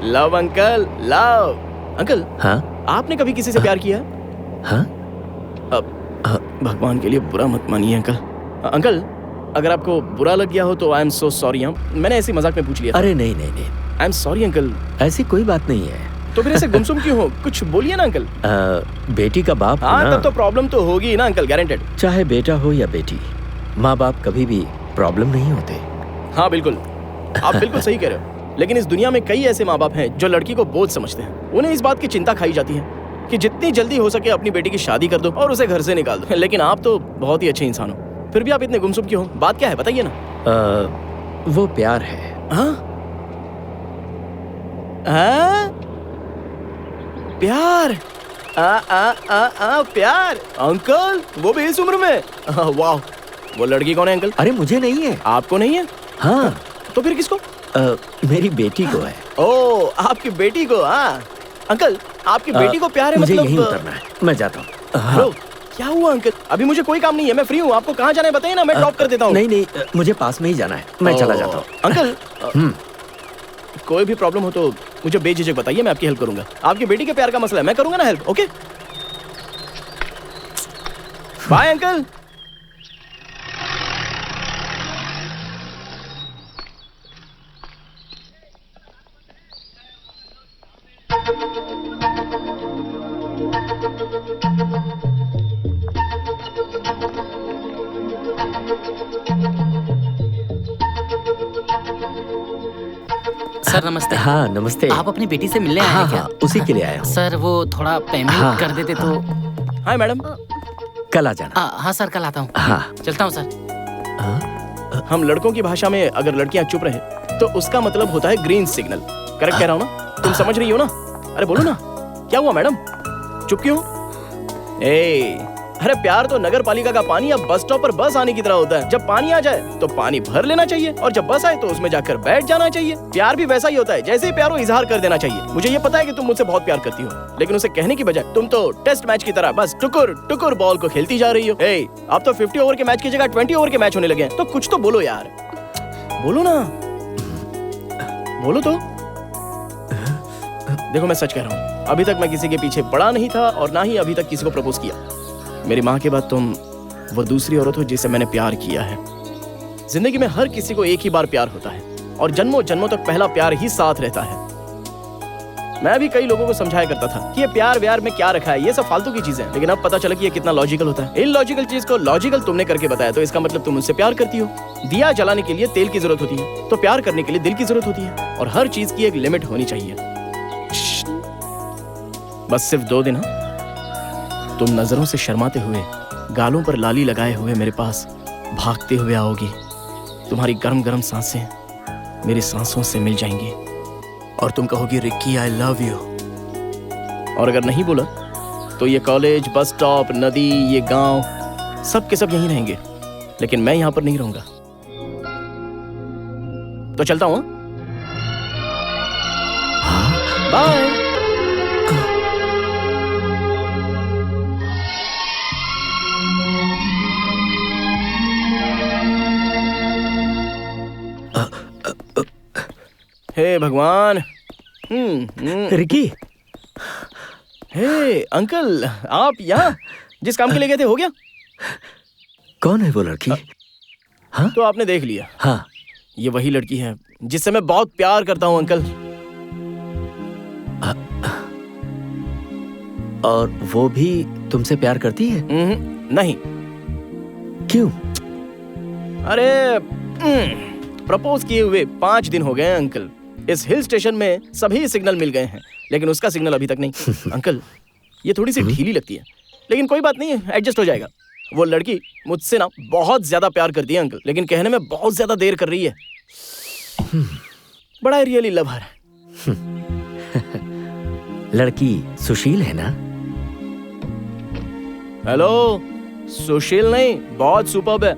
Love uncle, love. अंकल हाँ आपने कभी किसी से प्यार किया? हाँ। अब भगवान के लिए बुरा मत मानिए अंकल। अंकल अगर आपको बुरा लग गया हो तो आई एम सो सॉरी। मैंने ऐसी मजाक में पूछ लिया था। अरे नहीं नहीं नहीं, आई एम सॉरी अंकल। ऐसी कोई बात नहीं है। तो फिर ऐसे गुमसुम क्यों हो? कुछ बोलिए ना अंकल। बेटी का बाप हाँ ना, तब तो प्रॉब्लम तो होगी ना अंकल, गारंटेड। चाहे बेटा हो या बेटी, माँ बाप कभी भी प्रॉब्लम नहीं होते। हाँ बिल्कुल, आप बिल्कुल सही कह रहे हो। लेकिन इस दुनिया में कई ऐसे माँ बाप हैं जो लड़की को बोझ समझते हैं। उन्हें इस बात की चिंता खाई जाती है कि जितनी जल्दी हो सके अपनी बेटी की शादी कर दो और उसे घर से निकाल दो। लेकिन आप तो बहुत ही अच्छे इंसान हो, फिर भी आप इतने गुमसुम क्यों हो? बात क्या है बताइए ना। वो प्यार है। हाँ? हाँ? प्यार? प्यार? अंकल वो भी इस उम्र में? वाह, वो लड़की कौन है अंकल? अरे मुझे नहीं है। आपको नहीं है? हाँ। तो फिर किसको? मेरी बेटी को है। ओ आपकी बेटी को? हाँ अंकल आपकी बेटी को प्यार है मुझे मतलब? यहीं उतरना है, मैं जाता हूँ। हेलो, क्या हुआ अंकल? अभी मुझे कोई काम नहीं है, मैं फ्री हूँ। आपको कहाँ जाना है बताइए ना, मैं ड्रॉप कर देता हूँ। नहीं नहीं, मुझे पास में ही जाना है, मैं चला जाता हूँ। अंकल कोई भी प्रॉब्लम हो तो मुझे बेझिझक बताइए, मैं आपकी हेल्प करूंगा। आपकी बेटी के प्यार का मसला है, मैं करूंगा ना help. Okay bye uncle. Sir नमस्ते। हाँ नमस्ते। आप अपनी बेटी से मिलने आए हैं क्या? हाँ, उसी के लिए आया हूँ। सर वो थोड़ा पेमेंट हाँ। कर देते तो। Hi madam. कल आ जाना। हाँ सर कल आता हूँ। हाँ चलता हूँ सर। हम लड़कों की भाषा में अगर लड़कियां चुप रहे तो उसका मतलब होता है ग्रीन सिग्नल। करेक्ट कह रहा हूँ ना? तुम समझ रही हो ना? अरे बोलो ना, क्या हुआ मैडम, चुप क्यों? अरे प्यार तो नगर पालिका का पानी या बस स्टॉप पर बस आने की तरह होता है। जब पानी आ जाए तो पानी भर लेना चाहिए और जब बस आए तो उसमें जाकर बैठ जाना चाहिए। प्यार भी वैसा ही होता है, जैसे ही प्यार हो इजहार कर देना चाहिए। मुझे ये पता है कि तुम मुझसे बहुत प्यार करती हो, लेकिन उसे कहने की बजाय तुम तो टेस्ट मैच की तरह बस टुकुर टुकुर बॉल को खेलती जा रही हो। अब तो 50 ओवर के मैच की जगह 20 ओवर के मैच होने लगे हैं, तो कुछ तो बोलो यार, बोलो ना, बोलो तो। देखो मैं सच कह रहा हूँ, अभी तक मैं किसी के पीछे पड़ा नहीं था और ना ही अभी तक किसी को प्रपोज किया। मेरी माँ के बाद तुम वो दूसरी औरत हो जिसे मैंने प्यार किया है। जिंदगी में हर किसी को एक ही बार प्यार होता है और जन्मों जन्मों तक पहला प्यार ही साथ रहता है। मैं भी कई लोगों को समझाया करता था कि ये प्यार व्यार में क्या रखा है, ये सब फालतू की चीजें, लेकिन अब पता चला कि ये कितना लॉजिकल होता है। इलॉजिकल चीज को लॉजिकल तुमने करके बताया, तो इसका मतलब तुम मुझसे प्यार करती हो। दिया जलाने के लिए तेल की जरूरत होती है, तो प्यार करने के लिए दिल की जरूरत होती है, और हर चीज की एक लिमिट होनी चाहिए। बस सिर्फ 2 दिन तुम नजरों से शर्माते हुए, गालों पर लाली लगाए हुए मेरे पास भागते हुए आओगी। तुम्हारी गरम गरम सांसें मेरी सांसों से मिल जाएंगी और तुम कहोगी रिक्की आई लव यू। और अगर नहीं बोला तो ये कॉलेज, बस स्टॉप, नदी, ये गांव सब के सब यहीं रहेंगे, लेकिन मैं यहां पर नहीं रहूंगा। तो चलता हूं। बाय। हे भगवान। रिकी, हे अंकल, आप यहाँ जिस काम के लिए गए थे हो गया? कौन है वो लड़की? हाँ तो आपने देख लिया। हाँ, ये वही लड़की है जिससे मैं बहुत प्यार करता हूँ अंकल। और वो भी तुमसे प्यार करती है? नहीं। क्यों? अरे प्रपोज किए हुए 5 दिन हो गए हैं अंकल। इस हिल स्टेशन में सभी सिग्नल मिल गए हैं, लेकिन उसका सिग्नल अभी तक नहीं। अंकल, ये थोड़ी सी ढीली लगती है, लेकिन कोई बात नहीं है, एडजस्ट हो जाएगा। वो लड़की मुझसे ना बहुत ज्यादा प्यार करती है अंकल, लेकिन कहने में बहुत ज्यादा देर कर रही है। बड़ा रियली लव हर। लड़की सुशील है ना? हेलो, सुशील नहीं, बहुत सुपर्ब है।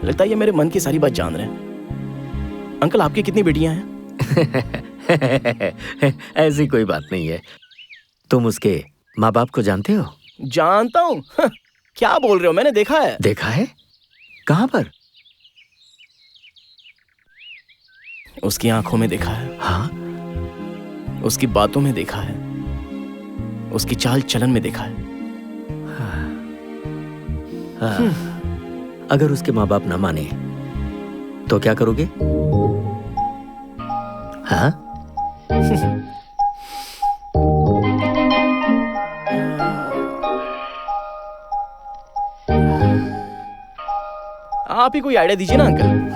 लगता है ये मेरे मन की सारी बात जान रहे हैं। अंकल, आपकी कितनी बेटियां हैं? ऐसी कोई बात नहीं है। तुम उसके माँ बाप को जानते हो? जानता हूँ। क्या बोल रहे हो? मैंने देखा है। देखा है? कहाँ पर? उसकी आंखों में देखा है। हाँ? उसकी बातों में देखा है, उसकी चाल चलन में देखा है। अगर उसके माँ बाप न माने तो क्या करोगे? हाँ? आप ही कोई आइडिया दीजिए ना अंकल।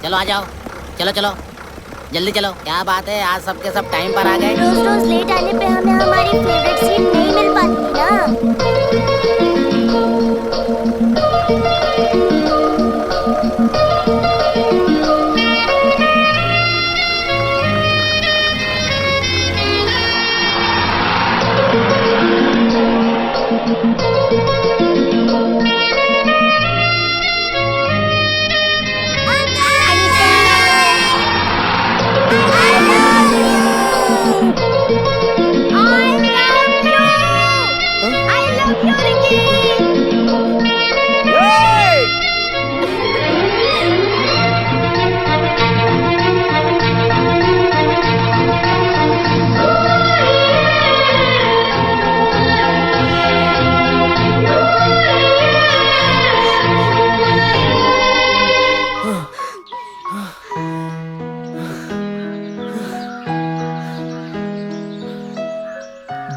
चलो आ जाओ, चलो चलो जल्दी चलो। क्या बात है, आज सबके सब टाइम पर आ गए। रोज रोज लेट आने पे हमें हमारी फेवरेट सीट नहीं मिल पाती ना।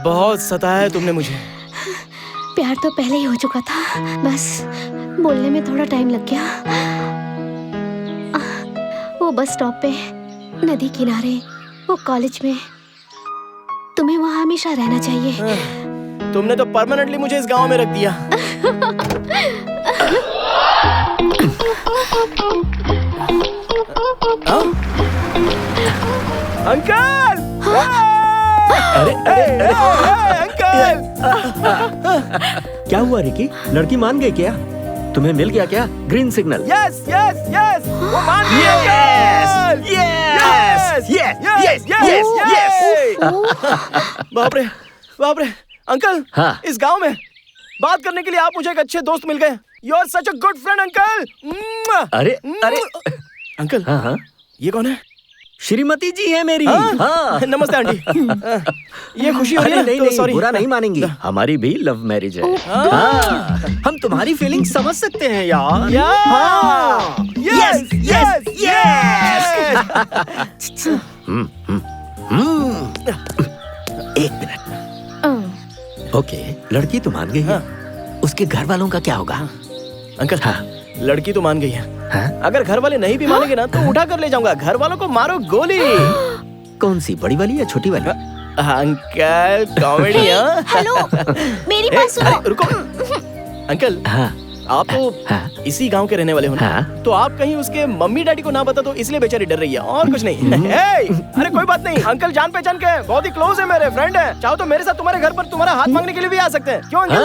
बहुत सताया है तुमने मुझे। प्यार तो पहले ही हो चुका था, बस बोलने में थोड़ा टाइम लग गया। वो बस स्टॉप पे, नदी किनारे, वो कॉलेज में, तुम्हें वहाँ हमेशा रहना चाहिए। तुमने तो परमानेंटली मुझे इस गांव में रख दिया। अंकल! अरे अंकल! क्या हुआ रिकी? लड़की मान गई क्या? तुम्हें मिल गया क्या green signal? Yes yes yes, वो मान गई uncle! Yes yes yes yes. बाप रे बाप रे अंकल! हाँ? इस गांव में बात करने के लिए आप मुझे एक अच्छे दोस्त मिल गए। You are such a good friend uncle. अरे अरे अंकल, हाँ हाँ, ये कौन है? श्रीमती जी है मेरी। हाँ? नमस्ते आंटी। ये खुशी हो रही है? नहीं तो नहीं, सॉरी। बुरा नहीं मानेंगी, हमारी भी लव मैरिज है। हाँ, हम तुम्हारी फीलिंग समझ सकते हैं यार। Yes yes yes. एक मिनट। ओके, लड़की तो मान गई है, उसके घर वालों का क्या होगा? अंकल, हाँ, लड़की तो मान गई है। हाँ? अगर घर वाले नहीं भी मानेंगे ना तो उठा कर ले जाऊंगा। घर वालों को मारो गोली। कौन सी, बड़ी वाली या छोटी वाली? Uncle comedy. हेलो, मेरी बात सुनो। रुको अंकल। हाँ आप तो इसी गांव के रहने वाले हो ना? तो आप कहीं उसके मम्मी डैडी को ना बता तो इसलिए बेचारी डर रही है, और कुछ नहीं। अरे कोई बात नहीं, अंकल जान पहचान के बहुत ही क्लोज है, मेरे फ्रेंड है। चाहो तो मेरे साथ तुम्हारे घर पर तुम्हारा हाथ मांगने के लिए भी आ सकते हैं। क्यों अंकल?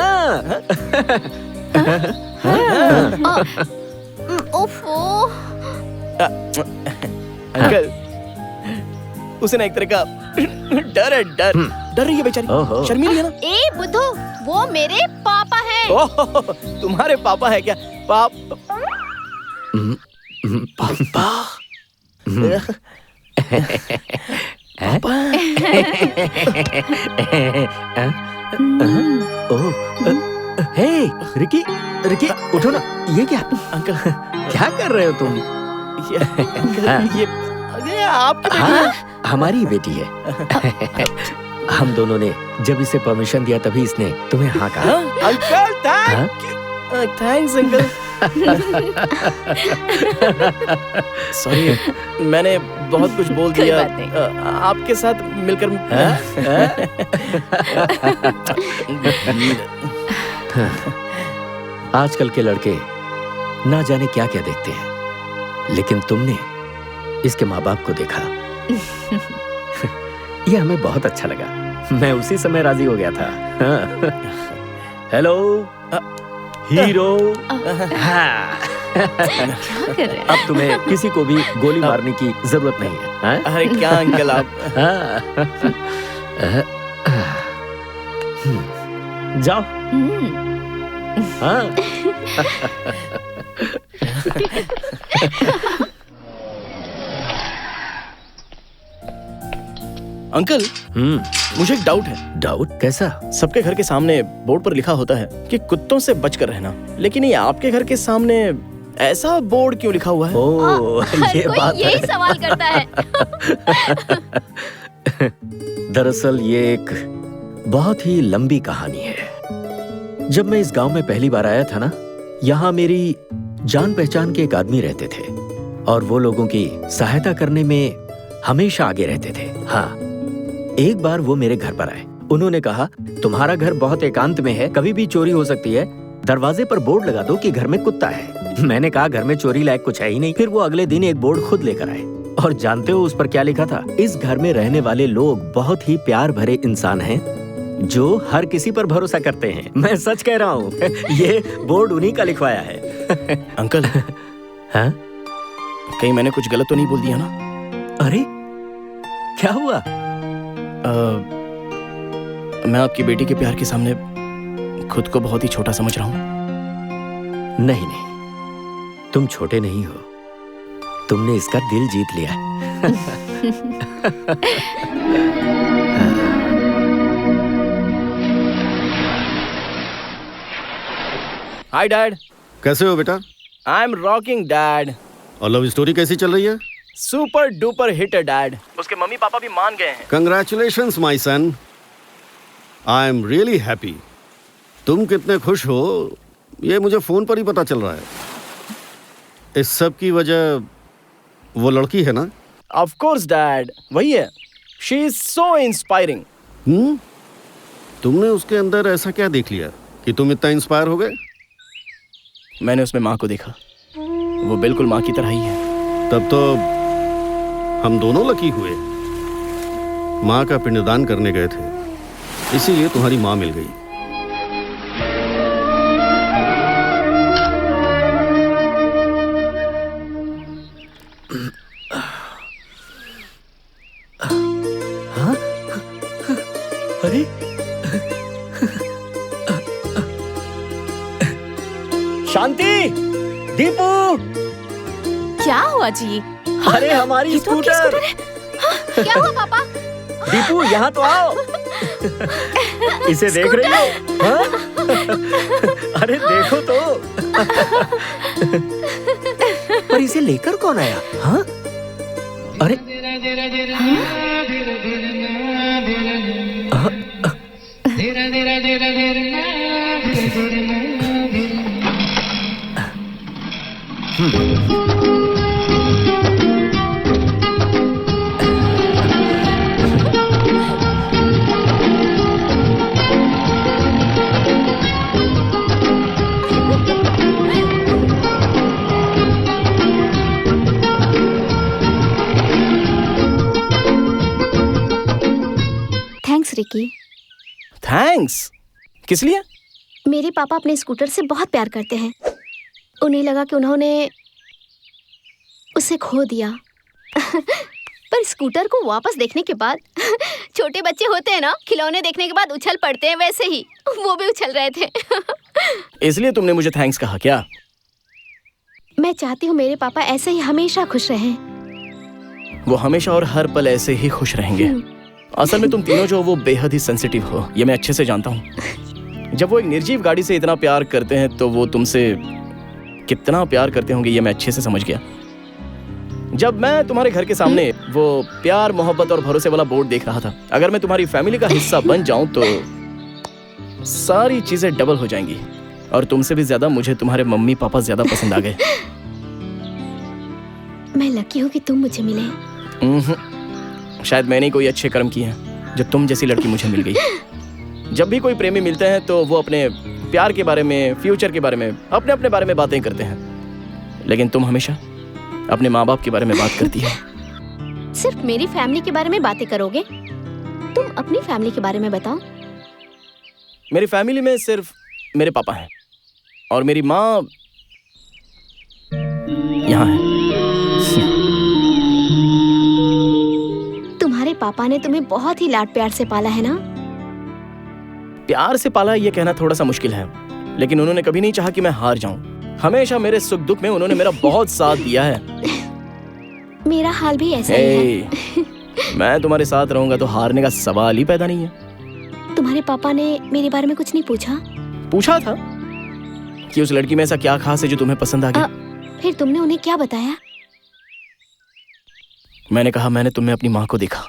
ओफो। अंकल उसे ना एक तरह का डर है, डर रही है बेचारी, शर्मीली है ना। ए बुद्धू, वो मेरे पापा हैं। ओह, तुम्हारे पापा है क्या? पापा हे रिकी, रिकी उठो ना। ये क्या अंकल, क्या कर रहे हो तुम? ये आपकी बेटी है? हमारी बेटी है। हम दोनों ने जब इसे परमिशन दिया तभी इसने तुम्हें हाँ कहा। Uncle thanks uncle. सॉरी, मैंने बहुत कुछ बोल दिया। आपके साथ मिलकर आजकल के लड़के ना जाने क्या क्या देखते हैं, लेकिन तुमने इसके माँ बाप को देखा। ये हमें बहुत अच्छा लगा। मैं उसी समय राजी हो गया था। Hello hero. क्या कर रहे हैं? अब तुम्हें किसी को भी गोली मारने की जरूरत नहीं है। अरे क्या अंकल आप। जाओ। हाँ। अंकल मुझे एक डाउट है। डाउट? कैसा? सबके घर के सामने बोर्ड पर लिखा होता है कि कुत्तों से बचकर रहना, लेकिन ये आपके घर के सामने ऐसा बोर्ड क्यों लिखा हुआ है? ओह, ये कोई बात यही सवाल करता है। दरअसल ये एक बहुत ही लंबी कहानी है। जब मैं इस गांव में पहली बार आया था ना, यहाँ मेरी जान पहचान के एक आदमी रहते थे और वो लोगों की सहायता करने में हमेशा आगे रहते थे। हाँ, एक बार वो मेरे घर पर आए। उन्होंने कहा, तुम्हारा घर बहुत एकांत में है, कभी भी चोरी हो सकती है, दरवाजे पर बोर्ड लगा दो कि घर में कुत्ता है। मैंने कहा, घर में चोरी लायक कुछ है ही नहीं। फिर वो अगले दिन एक बोर्ड खुद लेकर आए और जानते हो उस पर क्या लिखा था? इस घर में रहने वाले लोग बहुत ही प्यार भरे इंसान हैं जो हर किसी पर भरोसा करते हैं। मैं सच कह रहा हूँ। ये बोर्ड उन्हीं का लिखवाया है। अंकल, हाँ? कहीं मैंने कुछ गलत तो नहीं बोल दिया ना? अरे क्या हुआ? मैं आपकी बेटी के प्यार के सामने खुद को बहुत ही छोटा समझ रहा हूँ। नहीं नहीं, तुम छोटे नहीं हो, तुमने इसका दिल जीत लिया। Hi dad. कैसे हो बेटा? I am rocking dad. और लव स्टोरी कैसी चल रही है? सुपर डुपर हिट है डैड। उसके मम्मी पापा भी मान गए हैं। Congratulations my son, I am really happy. तुम कितने खुश हो ये मुझे फोन पर ही पता चल रहा है। इस सब की वजह वो लड़की है ना? ऑफ कोर्स डैड, वही है। She is so inspiring. तुमने उसके अंदर ऐसा क्या देख लिया कि तुम इतना इंस्पायर हो गए? मैंने उसमें माँ को देखा, वो बिल्कुल माँ की तरह ही है। तब तो हम दोनों लकी हुए। माँ का पिंडदान करने गए थे, इसीलिए तुम्हारी माँ मिल गई। हाँ? अरे शांति, दीपू। क्या हुआ जी? अरे हमारी स्कूटर। क्या हुआ पापा? दीपू यहाँ तो आओ। इसे देख रही हो? हाँ? अरे देखो तो। पर इसे लेकर कौन आया? हाँ? अरे रिकी। थैंक्स। किस लिए? मेरे पापा अपने स्कूटर से बहुत प्यार करते हैं। उन्हें लगा कि उन्होंने उसे खो दिया। पर स्कूटर को वापस देखने के बाद छोटे बच्चे होते हैं ना, खिलौने देखने के बाद उछल पड़ते हैं, वैसे ही वो भी उछल रहे थे। इसलिए तुमने मुझे थैंक्स कहा क्या? मैं चाहती हूँ मेरे पापा ऐसे ही हमेशा खुश रहें। वो हमेशा और हर पल ऐसे ही खुश रहेंगे। असल में तुम तीनों जो वो बेहद ही सेंसिटिव हो, ये मैं अच्छे से जानता हूँ। जब वो एक निर्जीव गाड़ी से इतना प्यार करते हैं तो वो तुमसे कितना प्यार करते होंगे, ये मैं अच्छे से समझ गया। जब मैं तुम्हारे घर के सामने वो प्यार, मोहब्बत और भरोसे वाला बोर्ड देख रहा था, अगर मैं तुम्हारी फैमिली का हिस्सा बन जाऊं तो सारी चीजें डबल हो जाएंगी और तुमसे भी ज्यादा मुझे तुम्हारे मम्मी पापा ज्यादा पसंद आ गए। मैं लकी हूँ कि तुम मुझे मिले। शायद मैंने ही कोई अच्छे कर्म किए हैं जो तुम जैसी लड़की मुझे मिल गई। जब भी कोई प्रेमी मिलते हैं तो वो अपने प्यार के बारे में, फ्यूचर के बारे में, अपने अपने बारे में बातें करते हैं, लेकिन तुम हमेशा अपने माँ बाप के बारे में बात करती है। सिर्फ मेरी फैमिली के बारे में बातें करोगे? तुम अपनी फैमिली के बारे में बताओ। मेरी फैमिली में सिर्फ मेरे पापा हैं और मेरी माँ यहाँ है। तुम्हारे पापा ने तुम्हें बहुत ही लाड प्यार से पाला है ना? प्यार से पाला ये कहना थोड़ा सा मुश्किल है, लेकिन उन्होंने कभी नहीं चाहा कि मैं हार जाऊं। हमेशा मेरे सुख दुख में उन्होंने मेरा बहुत साथ दिया है। मेरा हाल भी ऐसा ही है। मैं तुम्हारे साथ रहूंगा तो हारने का सवाल ही पैदा नहीं है। तुम्हारे पापा ने मेरे बारे में कुछ नहीं पूछा? पूछा था कि उस लड़की में ऐसा क्या खास है जो तुम्हें पसंद आ गया। फिर तुमने उन्हें क्या बताया? मैंने कहा मैंने तुम्हें अपनी माँ को देखा।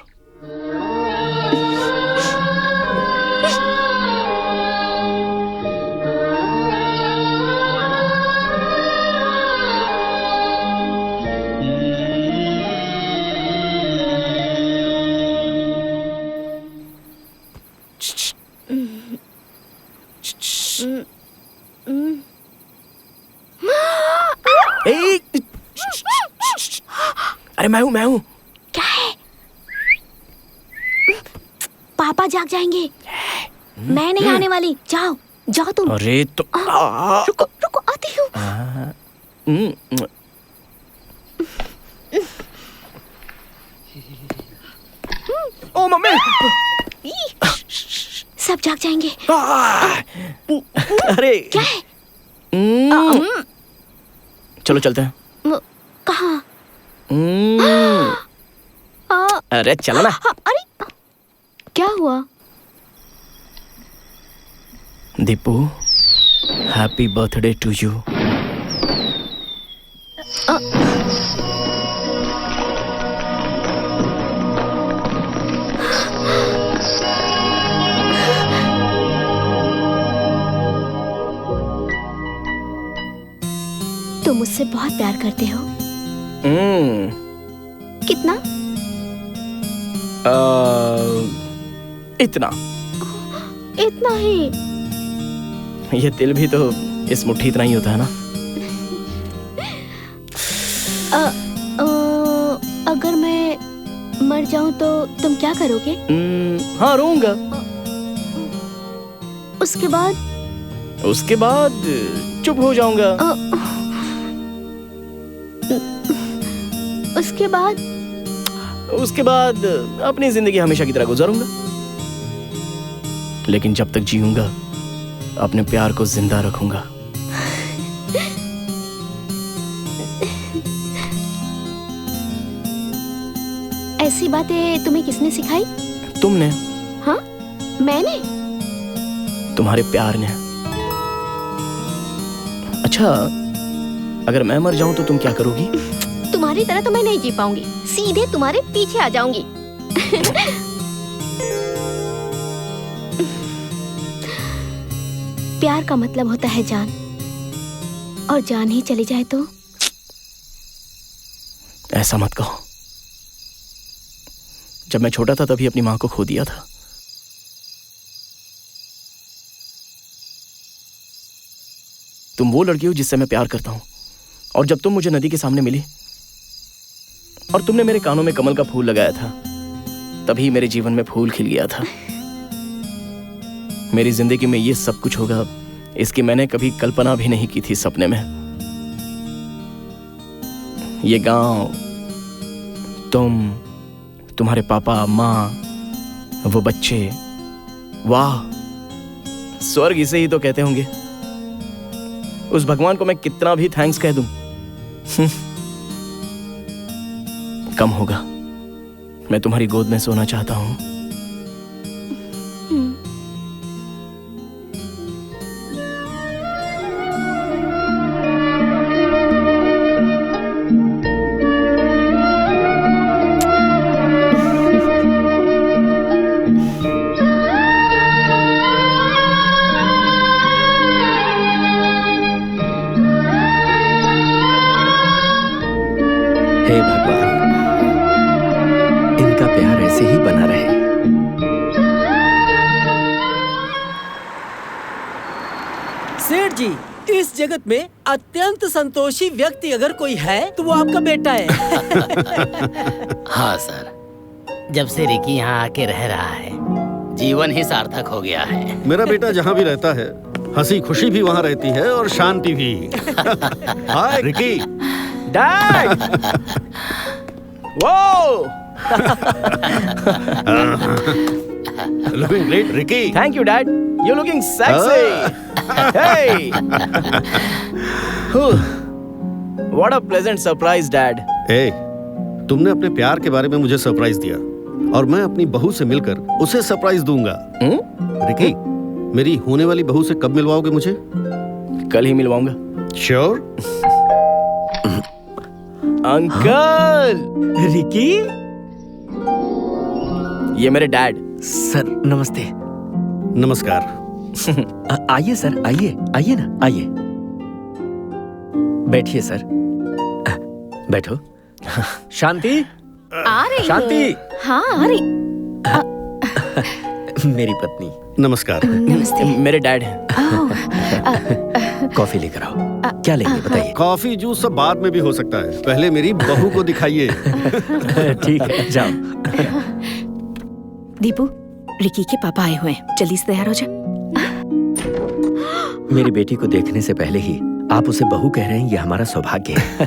अरे मैं हूँ। क्या है? पापा जाग जाएंगे। मैं नहीं आने वाली। जाओ जाओ तुम। अरे तो रुको रुको, आती हूँ। ओ मम्मी। सब जाग जाएंगे। अरे क्या है? चलो चलते हैं। कहाँ? अरे चलो ना। अरे क्या हुआ? Deepu, happy birthday to you. तुम मुझसे बहुत प्यार करते हो। कितना? इतना। इतना ही? ये दिल भी तो इस मुट्ठी इतना ही होता है ना। अगर मैं मर जाऊं तो तुम क्या करोगे? हाँ, रोऊंगा। उसके बाद? उसके बाद चुप हो जाऊंगा। उसके बाद? उसके बाद अपनी जिंदगी हमेशा की तरह गुजारूंगा, लेकिन जब तक जीऊंगा अपने प्यार को जिंदा रखूंगा। ऐसी बातें तुम्हें किसने सिखाई? तुमने। हाँ, मैंने? तुम्हारे प्यार ने। अच्छा, अगर मैं मर जाऊं तो तुम क्या करोगी? तुम्हारी तरह तो मैं नहीं जी पाऊंगी, सीधे तुम्हारे पीछे आ जाऊंगी। प्यार का मतलब होता है जान, और जान ही चली जाए तो? ऐसा मत कहो। जब मैं छोटा था तभी अपनी माँ को खो दिया था। तुम वो लड़की हो जिससे मैं प्यार करता हूं, और जब तुम मुझे नदी के सामने मिली और तुमने मेरे कानों में कमल का फूल लगाया था, तभी मेरे जीवन में फूल खिल गया था। मेरी जिंदगी में ये सब कुछ होगा, इसकी मैंने कभी कल्पना भी नहीं की थी सपने में। ये गांव, तुम्हारे पापा, माँ, वो बच्चे, वाह, स्वर्ग इसे ही तो कहते होंगे। उस भगवान को मैं कितना भी थैंक्स कह दूं, कम होगा। मैं तुम्हारी गोद में सोना चाहता हूं। हे भगवान, इनका प्यार ऐसे ही बना रहे। सेठ जी, इस जगत में अत्यंत संतोषी व्यक्ति अगर कोई है तो वो आपका बेटा है। हाँ सर, जब से रिकी यहाँ आके रह रहा है, जीवन ही सार्थक हो गया है। मेरा बेटा जहाँ भी रहता है, हंसी खुशी भी वहाँ रहती है और शांति भी। हाय रिकी। डैड! वो! Looking great, Ricky. Thank you, Dad. You're looking sexy. Hey! What a pleasant surprise, Dad. Hey, तुमने अपने प्यार के बारे में मुझे सरप्राइज दिया और मैं अपनी बहू से मिलकर उसे सरप्राइज दूंगा। रिकी, मेरी होने वाली बहू से कब मिलवाओगे मुझे? कल ही मिलवाऊंगा। श्योर? अंकल! रिकी, ये मेरे डैड। सर नमस्ते। नमस्कार। आइए सर, आइए, आइए ना, आइए। बैठिए सर। बैठो। शांति, आ रही शांति। हूँ। हाँ आ रही। मेरी पत्नी। नमस्कार। नमस्ते। मेरे डैड हैं। कॉफी लेकर आओ। क्या लेंगे बताइए? कॉफी जूस सब बाद में भी हो सकता है, पहले मेरी बहू को दिखाइए। ठीक है, जाओ। दीपू, रिकी के पापा आए हुए हैं, जल्दी से तैयार हो जा। मेरी बेटी को देखने से पहले ही आप उसे बहू कह रहे हैं, ये हमारा सौभाग्य है।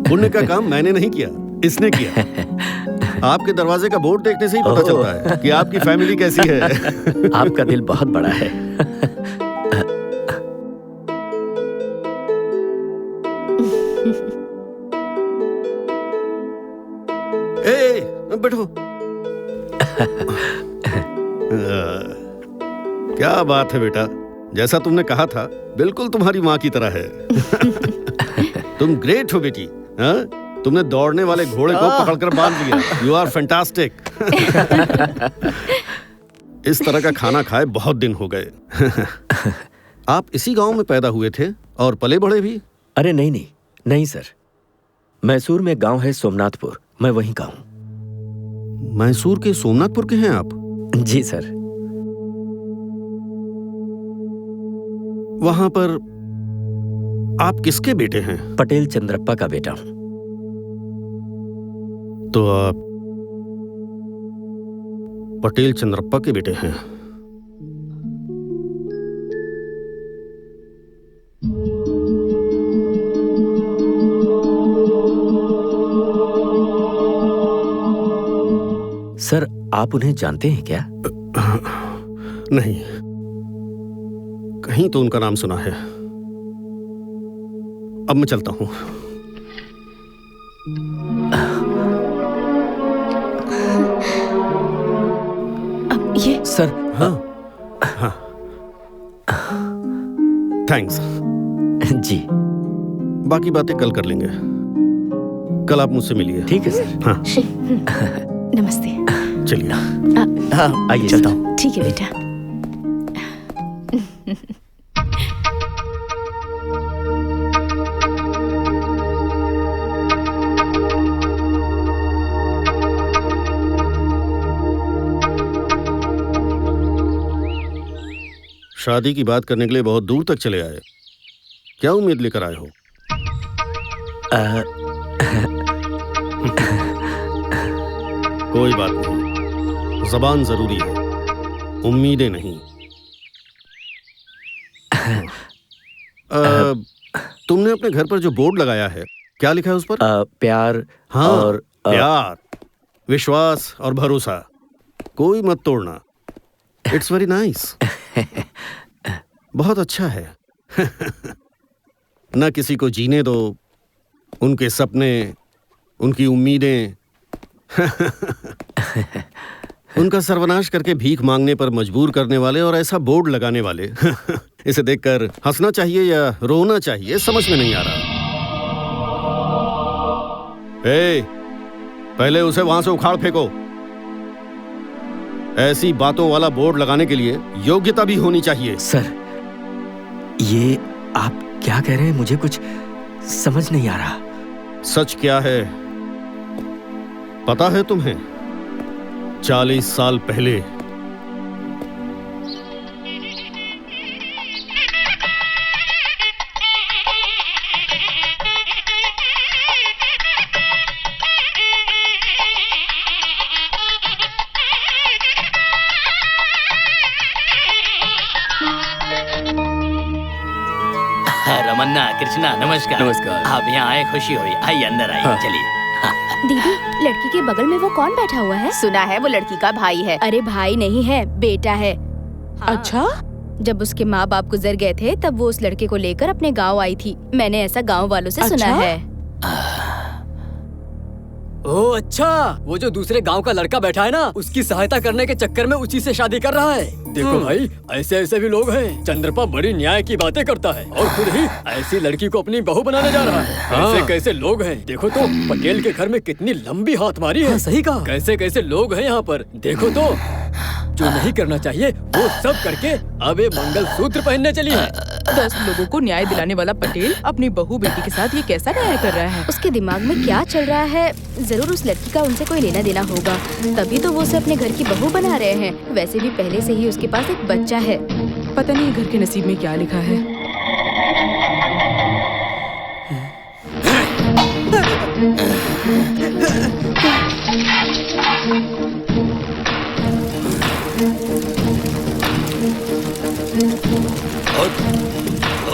पुण्य का काम मैंने नहीं किया, इसने किया। आपके दरवाजे का बोर्ड देखने से ही पता चलता है कि आपकी फैमिली कैसी है। आपका दिल बहुत बड़ा है। बैठो। क्या बात है बेटा, जैसा तुमने कहा था, बिल्कुल तुम्हारी माँ की तरह है। तुम ग्रेट हो बेटी। हाँ? तुमने दौड़ने वाले घोड़े को पकड़कर बांध लिया। You are fantastic. इस तरह का खाना खाए बहुत दिन हो गए। आप इसी गांव में पैदा हुए थे और पले बढ़े भी? अरे नहीं नहीं नहीं सर, मैसूर में गांव है सोमनाथपुर, मैं वहीं का हूँ। मैसूर के सोमनाथपुर के हैं आप? जी सर। वहां पर आप किसके बेटे हैं? पटेल चंद्रप्पा का बेटा हूँ। तो आप पटेल चंद्रप्पा के बेटे हैं? सर आप उन्हें जानते हैं क्या? नहीं, कहीं तो उनका नाम सुना है। अब मैं चलता हूं। अब ये सर। हाँ हाँ, थैंक्स। जी, बाकी बातें कल कर लेंगे। कल आप मुझसे मिलिए। ठीक है सर। हाँ नमस्ते। चलिए। हाँ आइए चलता सर। हूँ। ठीक है बेटा। शादी की बात करने के लिए बहुत दूर तक चले आए, क्या उम्मीद लेकर आए हो? कोई बात नहीं, जबान जरूरी है, उम्मीदें नहीं। तुमने अपने घर पर जो बोर्ड लगाया है, क्या लिखा है उस पर? प्यार। हाँ, और प्यार, विश्वास और भरोसा, कोई मत तोड़ना। It's very nice. बहुत अच्छा है। ना किसी को जीने दो, उनके सपने, उनकी उम्मीदें उनका सर्वनाश करके भीख मांगने पर मजबूर करने वाले और ऐसा बोर्ड लगाने वाले। इसे देखकर हंसना चाहिए या रोना चाहिए समझ में नहीं आ रहा। पहले उसे वहां से उखाड़ फेंको। ऐसी बातों वाला बोर्ड लगाने के लिए योग्यता भी होनी चाहिए। सर, ये आप क्या कह रहे हैं? मुझे कुछ समझ नहीं आ रहा। सच क्या है पता है तुम्हें? 40 साल पहले रमन्ना, कृष्णा, नमस्कार। नमस्कार। आप यहाँ आए, खुशी हुई। आइए अंदर आइए। हाँ। चलिए। दीदी, लड़की के बगल में वो कौन बैठा हुआ है? सुना है वो लड़की का भाई है। अरे भाई नहीं है, बेटा है। अच्छा? जब उसके माँ बाप गुजर गए थे तब वो उस लड़के को लेकर अपने गांव आई थी। मैंने ऐसा गांव वालों से सुना है। ओह अच्छा, वो जो दूसरे गांव का लड़का बैठा है ना, उसकी सहायता करने के चक्कर में उसी से शादी कर रहा है। देखो भाई, ऐसे ऐसे भी लोग हैं। चंद्रपा बड़ी न्याय की बातें करता है और खुद ही ऐसी लड़की को अपनी बहू बनाने जा रहा है। कैसे कैसे लोग हैं, देखो तो पटेल के घर में कितनी लंबी हाथ मारी है। सही कहा। कैसे कैसे लोग हैं यहाँ पर, देखो तो। जो नहीं करना चाहिए वो सब करके अब ये मंगलसूत्र पहनने चली है। 10 लोगों को न्याय दिलाने वाला पटेल अपनी बहू बेटी के साथ ये कैसा न्याय कर रहा है? उसके दिमाग में क्या चल रहा है? जरूर उस लड़की का उनसे कोई लेना देना होगा, तभी तो वो उसे अपने घर की बहू बना रहे हैं। वैसे भी पहले से ही उसके पास एक बच्चा है। पता नहीं घर के नसीब में क्या लिखा है।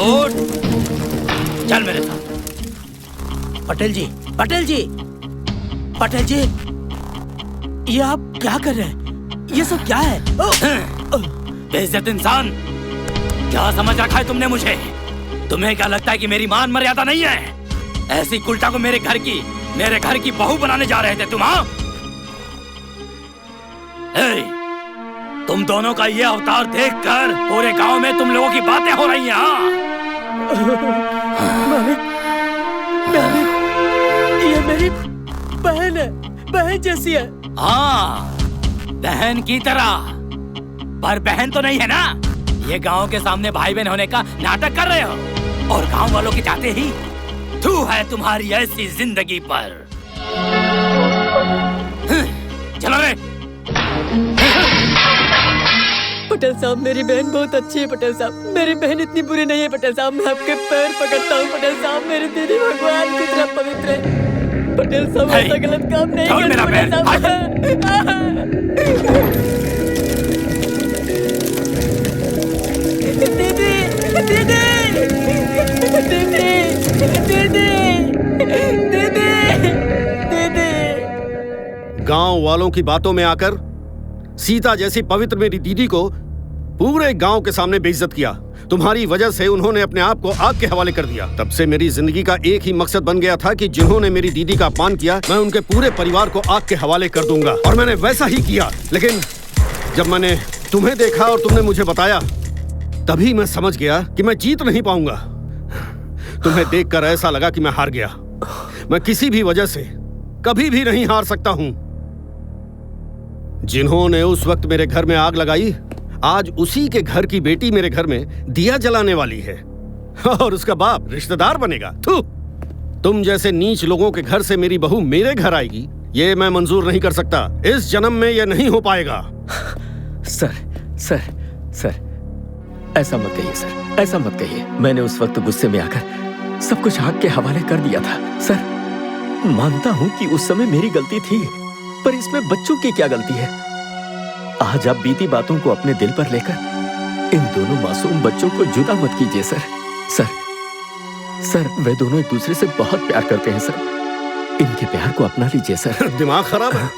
उठ, चल मेरे साथ। पटेल जी, पटेल जी, पटेल जी, ये आप क्या कर रहे हैं? ये सब क्या है? बेइज्जत इंसान, क्या समझ रखा है तुमने मुझे? तुम्हें क्या लगता है कि मेरी मान मर्यादा नहीं है? ऐसी कुल्टा को मेरे घर की बहू बनाने जा रहे थे तुम? हाँ, तुम दोनों का ये अवतार देखकर पूरे गांव में तुम लोगों की बातें हो रही हैं। मालिक, ये मेरी बहन है, बहन जैसी है। हाँ, बहन की तरह, पर बहन तो नहीं है ना। ये गांव के सामने भाई बहन होने का नाटक कर रहे हो और गांव वालों के चाहते ही थू है तुम्हारी ऐसी जिंदगी पर। चलो रे। पटेल साहब, मेरी बहन बहुत अच्छी है। पटेल साहब, मेरी बहन इतनी बुरी नहीं है। पटेल साहब, मैं आपके पैर पकड़ता हूँ। पटेल साहब, मेरी दीदी भगवान की तरह पवित्र है। पटेल साहब, ऐसा गलत काम नहीं करना। पटेल साहब, दीदी, दीदी, दीदी, दीदी। गांव वालों की बातों में आकर सीता जैसी पवित्र मेरी दीदी को पूरे गांव के सामने बेइज्जत किया। तुम्हारी वजह से उन्होंने अपने आप को आग के हवाले कर दिया। तब से मेरी जिंदगी का एक ही मकसद बन गया था कि जिन्होंने मेरी दीदी का अपमान किया, मैं उनके पूरे परिवार को आग के हवाले कर दूंगा। और मैंने वैसा ही किया। लेकिन जब मैंने तुम्हें देखा और तुमने मुझे बताया, तभी मैं समझ गया कि मैं जीत नहीं पाऊंगा। तुम्हें देखकर ऐसा लगा कि मैं हार गया। मैं किसी भी वजह से कभी भी नहीं हार सकता हूं। जिन्होंने उस वक्त मेरे घर में आग लगाई, आज उसी के घर की बेटी मेरे घर में दिया जलाने वाली है और उसका बाप रिश्तेदार बनेगा। थू! तुम जैसे नीच लोगों के घर से मेरी बहू मेरे घर आएगी, ये मैं मंजूर नहीं कर सकता। इस जन्म में यह नहीं हो पाएगा। सर, सर, सर, ऐसा मत कहिए सर, ऐसा मत कहिए। मैंने उस वक्त गुस्से में आकर सब कुछ आग के हवाले कर दिया था। सर, मानता हूं कि उस समय मेरी गलती थी, पर इसमें बच्चों की क्या गलती है? आज आप बीती बातों को अपने दिल पर लेकर इन दोनों मासूम बच्चों को जुदा मत कीजिए सर। सर वे दोनों एक दूसरे से बहुत प्यार करते हैं सर। इनके प्यार को अपना लीजिए सर। दिमाग खराब है?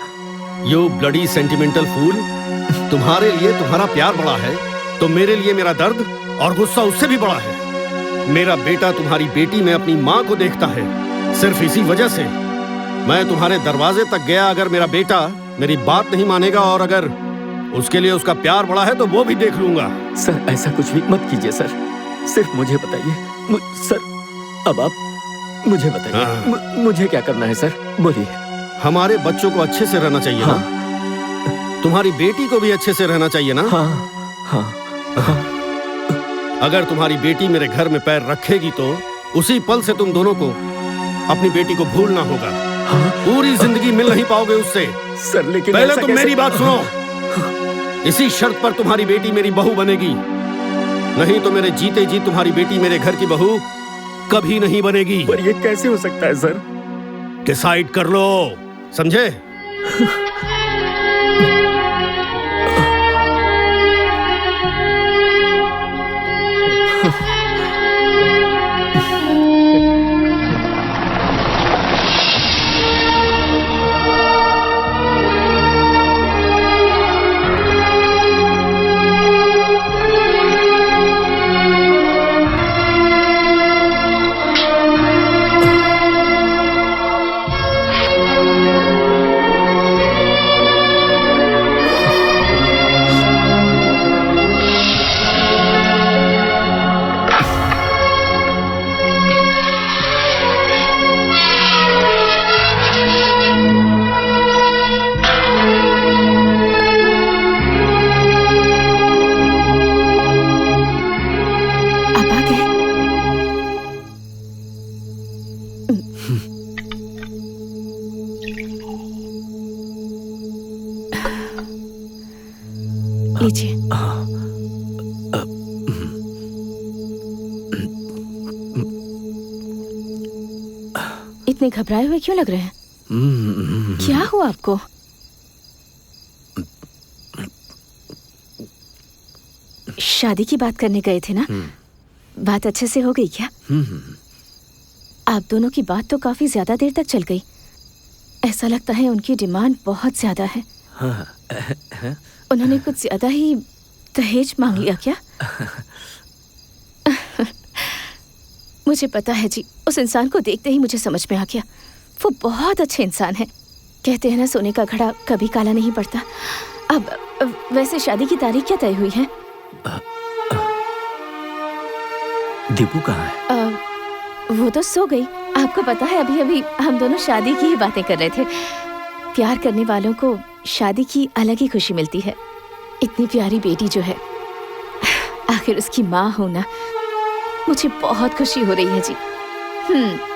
यू ब्लडी सेंटिमेंटल फूल। तुम्हारे लिए तुम्हारा प्यार बड़ा है तो मेरे लिए मेरा दर्द और गुस्सा उससे भी बड़ा है। मेरा बेटा तुम्हारी बेटी में अपनी माँ को देखता है। सिर्फ इसी वजह से मैं तुम्हारे दरवाजे तक गया। अगर मेरा बेटा मेरी बात नहीं मानेगा और अगर उसके लिए उसका प्यार बड़ा है तो वो भी देख लूंगा। सर ऐसा कुछ भी मत कीजिए सर। सिर्फ मुझे बताइए सर। अब आप मुझे बताइए मुझे क्या करना है सर, बोलिए। हमारे बच्चों को अच्छे से रहना चाहिए ना? तुम्हारी बेटी को भी अच्छे से रहना चाहिए ना? हाँ। अगर तुम्हारी बेटी मेरे घर में पैर रखेगी तो उसी पल से तुम दोनों को अपनी बेटी को भूलना होगा। पूरी जिंदगी मिल नहीं पाओगे उससे। सर लेकिन पहले तुम मेरी बात सुनो। इसी शर्त पर तुम्हारी बेटी मेरी बहू बनेगी, नहीं तो मेरे जीते जी तुम्हारी बेटी मेरे घर की बहू कभी नहीं बनेगी। पर ये कैसे हो सकता है सर? डिसाइड कर लो, समझे? इतने घबराए हुए क्यों लग रहे हैं? क्या हुआ आपको? शादी की बात करने गए थे ना? बात अच्छे से हो गई क्या? आप दोनों की बात तो काफी ज्यादा देर तक चल गई। ऐसा लगता है उनकी डिमांड बहुत ज्यादा है। उन्होंने कुछ ज्यादा ही दहेज मांग लिया क्या? मुझे पता है जी, उस इंसान को देखते ही मुझे समझ में आ गया। वो बहुत अच्छे इंसान है। कहते हैं ना, सोने का घड़ा कभी काला नहीं पड़ता। अब वैसे शादी की तारीख क्या तय हुई है? दीपू कहाँ है? वो तो सो गई। आपको पता है, अभी अभी हम दोनों शादी की ही बातें कर रहे थे। प्यार करने वालों को शादी की अलग ही खुशी मिलती है। इतनी प्यारी बेटी जो है, आखिर उसकी माँ होना, मुझे बहुत खुशी हो रही है जी।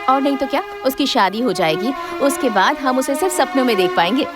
और नहीं तो क्या, उसकी शादी हो जाएगी, उसके बाद हम उसे सिर्फ सपनों में देख पाएंगे।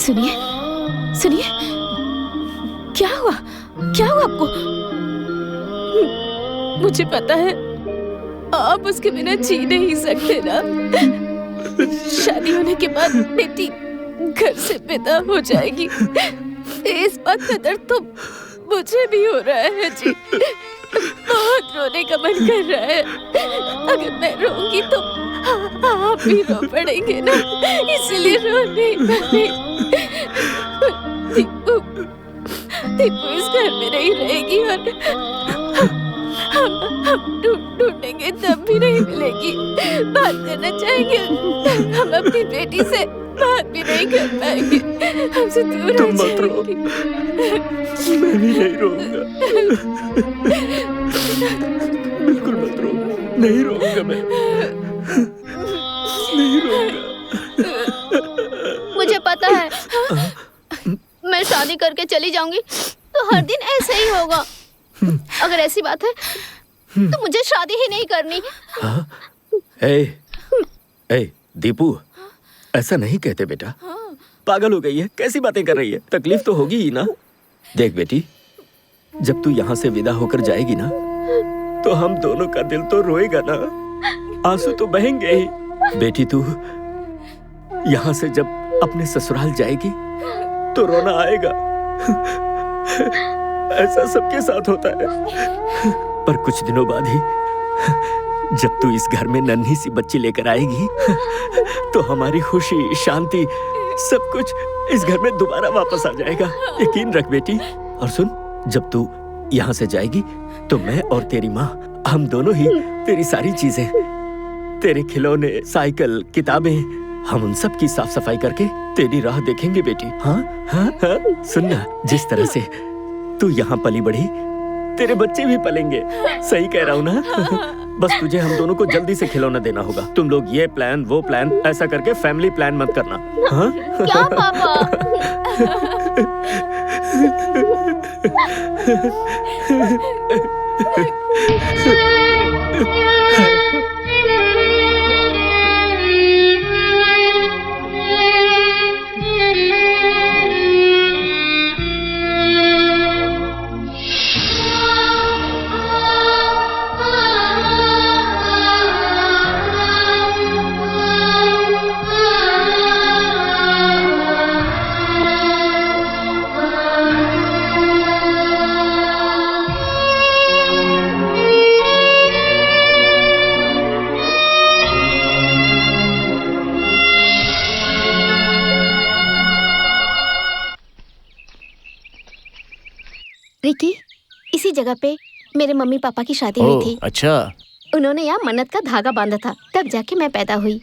सुनिए, सुनिए, क्या हुआ? क्या हुआ आपको? मुझे पता है आप उसके बिना जी नहीं सकते ना। शादी होने के बाद बेटी घर से विदा हो जाएगी। इस बात का दर्द तो मुझे भी हो रहा है जी, बहुत रोने का मन कर रहा है। अगर मैं रोऊंगी तो आप भी रो पड़ेंगे ना, इसलिए रो नहीं पाए। दीपू इस घर में नहीं रहेगी और हम ढूंढेंगे तब भी नहीं मिलेगी। बात करना चाहेंगे, हम अपनी बेटी से बात भी नहीं कर पाएंगे, हमसे दूर तुम मत रो, मैं भी नहीं रोऊंगा। बिल्कुल मत रो, नहीं रोऊंगा मैं, नहीं रोऊंगा। मुझे पता है मैं शादी करके चली जाऊंगी तो हर दिन ऐसे ही होगा। अगर ऐसी बात है तो मुझे शादी ही नहीं करनी। ए दीपू, ऐसा नहीं कहते बेटा। पागल हो गई है, कैसी बातें कर रही है? तकलीफ तो होगी ही ना। देख बेटी, जब तू यहाँ से विदा होकर जाएगी ना तो हम दोनों का दिल तो रोएगा ना, आंसू तो बहेंगे ही। बेटी तू यहाँ से जब अपने ससुराल जाएगी तो रोना आएगा। ऐसा सबके साथ होता है। पर कुछ दिनों बाद ही जब तू इस घर में नन्ही सी बच्ची लेकर आएगी तो हमारी खुशी, शांति, सब कुछ इस घर में दोबारा वापस आ जाएगा। यकीन रख बेटी। और सुन, जब तू यहाँ से जाएगी तो मैं और तेरी माँ, हम दोनों ही तेरी सारी चीजें, तेरे खिलौने, साइकिल, किताबें, हम उन सब की साफ सफाई करके तेरी राह देखेंगे बेटी। हाँ हाँ हाँ, सुनना, जिस तरह से तू यहाँ पली बढ़ी, तेरे बच्चे भी पलेंगे। सही कह रहा हूँ ना? बस तुझे हम दोनों को जल्दी से खिलौना देना होगा। तुम लोग ये प्लान, वो प्लान, ऐसा करके फैमिली प्लान मत करना। हाँ? क्या पापा? रिकी, इसी जगह पे मेरे मम्मी पापा की शादी हुई थी। अच्छा। उन्होंने यहाँ मन्नत का धागा बांधा था, तब जाके मैं पैदा हुई।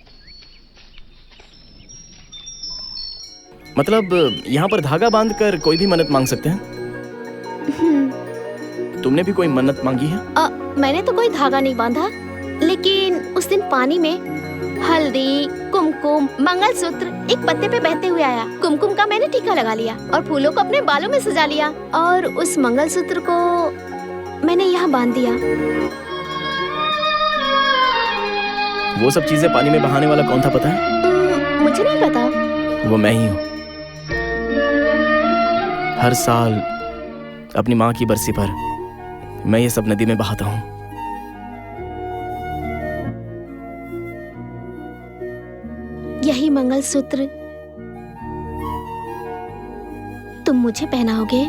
मतलब यहाँ पर धागा बांधकर कोई भी मन्नत मांग सकते हैं? तुमने भी कोई मन्नत मांगी है? मैंने तो कोई धागा नहीं बांधा, लेकिन उस दिन पानी में हल्दी, कुमकुम, मंगलसूत्र एक पत्ते पे बहते हुए आया। कुमकुम का मैंने टीका लगा लिया और फूलों को अपने बालों में सजा लिया और उस मंगलसूत्र को मैंने यहाँ बांध दिया। वो सब चीजें पानी में बहाने वाला कौन था पता है? मुझे नहीं पता। वो मैं ही हूँ। हर साल अपनी माँ की बरसी पर मैं ये सब नदी में बहाता हूँ। यही मंगलसूत्र तुम मुझे पहनाओगे?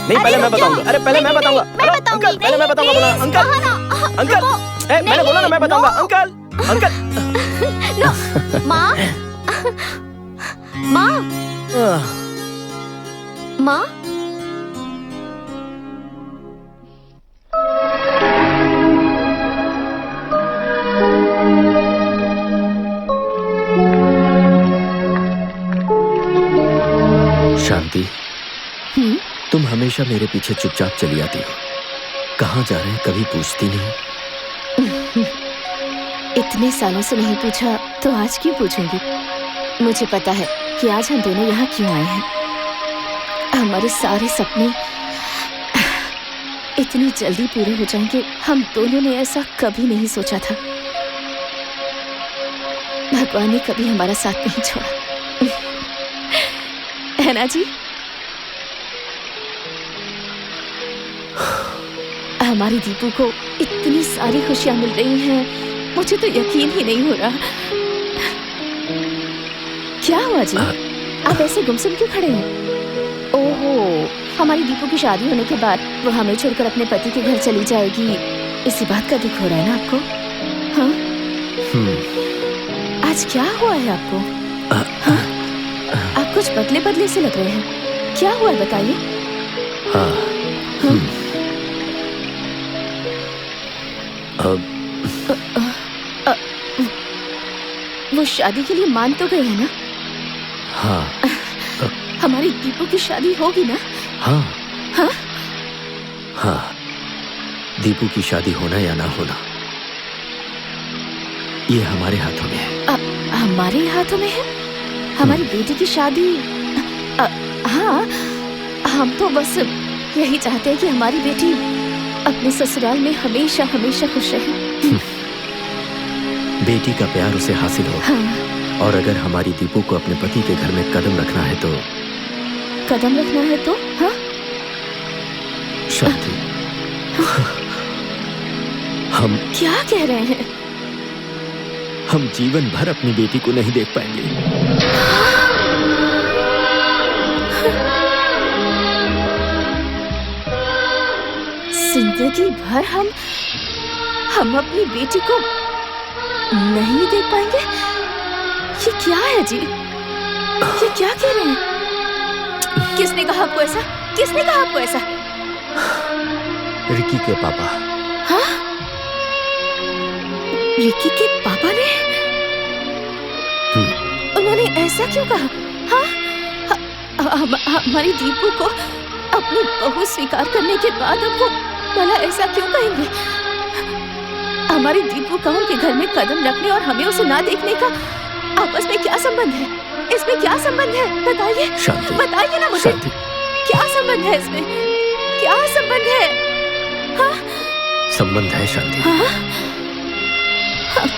नहीं, पहले मैं बताऊंगा। अरे पहले मैं बताऊंगा। अंकल, पहले मैं बताऊंगा। बोला अंकल, अंकल, मैंने बोला ना मैं बताऊंगा। Uncle, uncle. माँ, माँ, माँ। शांति, तुम हमेशा मेरे पीछे चुपचाप चली आती हो। कहाँ जा रहे हैं कभी पूछती नहीं। इतने सालों से नहीं पूछा तो आज क्यों पूछूंगी? मुझे पता है कि आज हम दोनों यहाँ क्यों आए हैं। हमारे सारे सपने इतनी जल्दी पूरे हो जाएंगे, हम दोनों ने ऐसा कभी नहीं सोचा था। भगवान ने कभी हमारा साथ नहीं छोड़ा, है ना जी? हमारी दीपू को इतनी सारी खुशियां मिल रही हैं, मुझे तो यकीन ही नहीं हो रहा। क्या हुआ जी? आप ऐसे गुमसुम क्यों खड़े हैं? ओहो, हमारी दीपू की शादी होने के बाद वो हमें छोड़कर अपने पति के घर चली जाएगी, इसी बात का दुख हो रहा है ना आपको? हाँ? आज क्या हुआ है आपको? हाँ? आप कुछ बदले बदले से लग रहे हैं, क्या हुआ है बताइए? वो शादी के लिए मान तो गए हैं ना? हाँ। हमारी दीपू की शादी होगी ना? हाँ। हाँ? हाँ, दीपू की शादी होना या ना होना ये हमारे हाथों में है। हमारे हाथों में है? हमारी बेटी की शादी? हाँ, हम तो बस यही चाहते हैं कि हमारी बेटी अपने ससुराल में हमेशा हमेशा खुश रहे। बेटी का प्यार उसे हासिल हो। हाँ। और अगर हमारी दीपू को अपने पति के घर में कदम रखना है तो हाँ? शांति, हम क्या कह रहे हैं? हम जीवन भर अपनी बेटी को नहीं देख पाएंगे। जिंदगी भर हम अपनी बेटी को नहीं देख पाएंगे? ये क्या है जी? ये क्या कह रहे हैं? किसने कहा आपको ऐसा? किसने कहा आपको ऐसा? रिकी के पापा। हाँ? रिकी के पापा ने? उन्होंने ऐसा क्यों कहा? हाँ? हमारी दीपू को अपनी बहू स्वीकार करने के बाद अब वो भला ऐसा क्यों कहेंगे? हमारी दीपू का उनके घर में कदम रखने और हमें उसे ना देखने का आपस में क्या संबंध है? इसमें क्या संबंध है? बताइए, बताइए ना मुझे। क्या संबंध है इसमें? क्या संबंध है? हाँ? संबंध है शांति। हाँ? हाँ?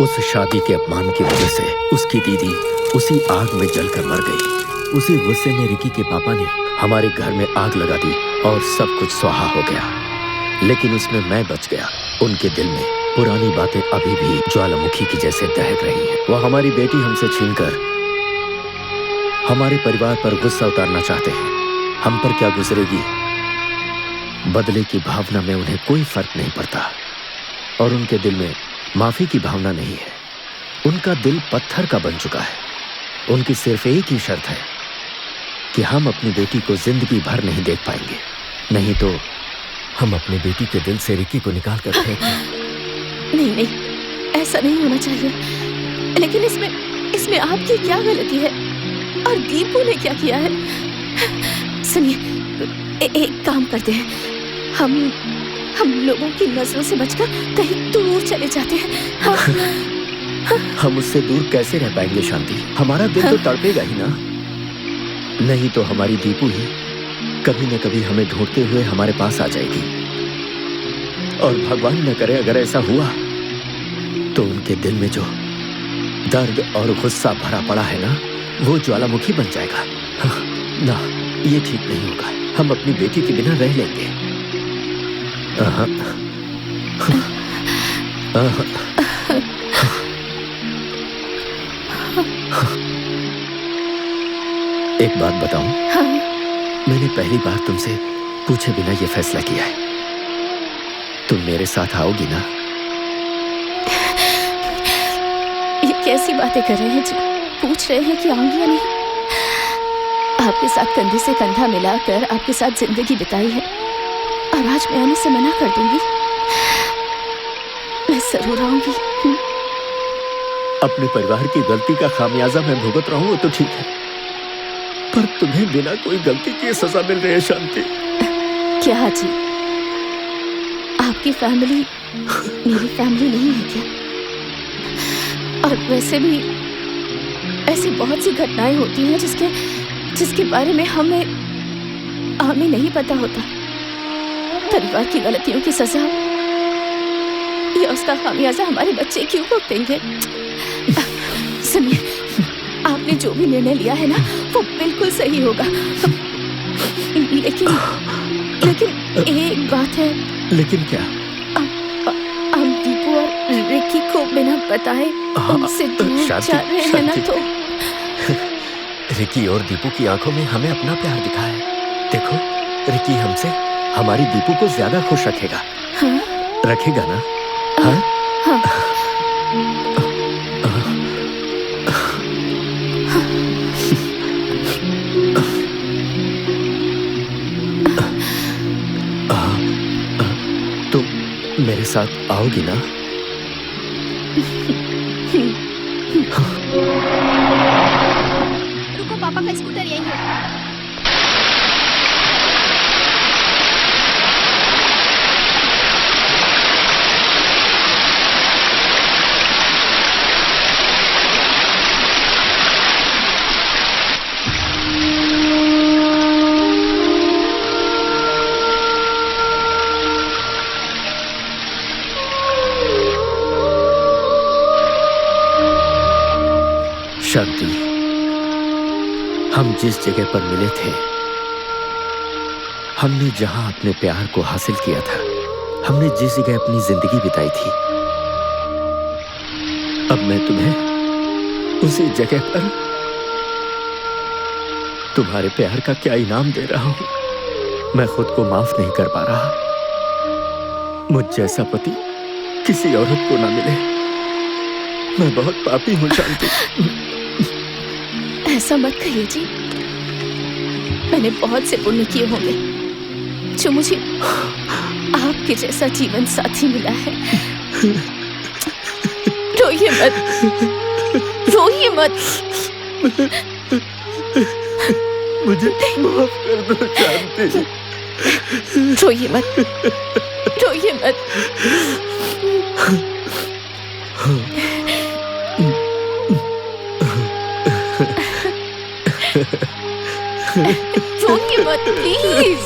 उस शादी के अपमान की वजह से उसकी दीदी उसी आग में जलकर मर गई। उसी गुस्से में रिकी के पापा ने हमारे घर में आग लगा दी और सब कुछ स्वाहा हो गया। लेकिन उसमें मैं बच गया। उनके दिल में पुरानी बातें अभी भी ज्वालामुखी की जैसे दहक रही हैं। वो हमारी बेटी हमसे छीनकर हमारे परिवार पर गुस्सा उतारना चाहते हैं। हम पर क्या गुजरेगी, बदले की भावना में उन्हें कोई फर्क नहीं पड़ता और उनके दिल में माफी की भावना नहीं है। उनका दिल पत्थर का बन चुका है। उनकी सिर्फ एक ही शर्त है कि हम अपनी बेटी को जिंदगी भर नहीं देख पाएंगे, नहीं तो हम अपनी बेटी के दिल से रिकी को निकाल कर फेंकेंगे। नहीं, ऐसा नहीं होना चाहिए। लेकिन इसमें आपकी क्या गलती है और दीपू ने क्या किया है? सुनिए, एक काम करते हैं, हम लोगों की नजरों से बचकर कहीं दूर चले जाते हैं। हाँ? हम उससे दूर कैसे रह पाएंगे शांति? हमारा दिल तो तड़पेगा ही ना। नहीं तो हमारी दीपू ही कभी न कभी हमें ढूंढते हुए हमारे पास आ जाएगी। और भगवान न करे अगर ऐसा हुआ तो उनके दिल में जो दर्द और गुस्सा भरा पड़ा है ना, वो ज्वालामुखी बन जाएगा। ना, ये ठीक नहीं होगा। हम अपनी बेटी के बिना रह लेंगे। एक बात बताऊं? हाँ? मैंने पहली बार तुमसे पूछे बिना ये फैसला किया है। तुम मेरे साथ आओगी ना? ये कैसी बातें कर रहे हैं जी? पूछ रहे हैं कि आऊंगी या नहीं? आपके साथ कंधे से कंधा मिलाकर आपके साथ जिंदगी बिताई है और आज मैं आने से मना कर दूंगी? मैं जरूर आऊंगी। अपने परिवार की गलती का खामियाजा मैं भुगत रहा हूं तो ठीक है, पर तुम्हें बिना कोई गलती की सजा मिल रही है शांति। क्या जी, आपकी फैमिली मेरी फैमिली नहीं है क्या? और वैसे भी ऐसी बहुत सी घटनाएं होती हैं जिसके बारे में हमें नहीं पता होता। परिवार की गलतियों की सजा या उसका खामियाजा हमारे बच्चे क्यों भुगतेंगे? सुनिए, आपने जो भी निर्णय लिया है ना, वो बिल्कुल सही होगा। लेकिन एक बात है। लेकिन क्या? हम दीपू और रिकी को बिना बताए उनसे दूर जा रहे हैं ना, तो रिकी और दीपू की आंखों में हमें अपना प्यार दिखा है। देखो, रिकी हमसे हमारी दीपू को ज्यादा खुश रखेगा। हाँ? रखेगा ना? हाँ? हाँ। तुम मेरे साथ आओगी ना? रुको, पापा का स्कूटर यही है। शांति, हम जिस जगह पर मिले थे, हमने जहां अपने प्यार को हासिल किया था, हमने जिस जगह अपनी जिंदगी बिताई थी, अब मैं तुम्हें उसी जगह पर तुम्हारे प्यार का क्या इनाम दे रहा हूं। मैं खुद को माफ नहीं कर पा रहा। मुझ जैसा पति किसी औरत को ना मिले। मैं बहुत पापी हूं शांति। ऐसा मत कहिए जी। मैंने बहुत से पुण्य किए होंगे जो मुझे आपके जैसा जीवन साथी मिला है। रोइए मत, रोइए मत। मुझे माफ कर दो शांति। रोइए मत, रोइए मत। रोइए मत प्लीज।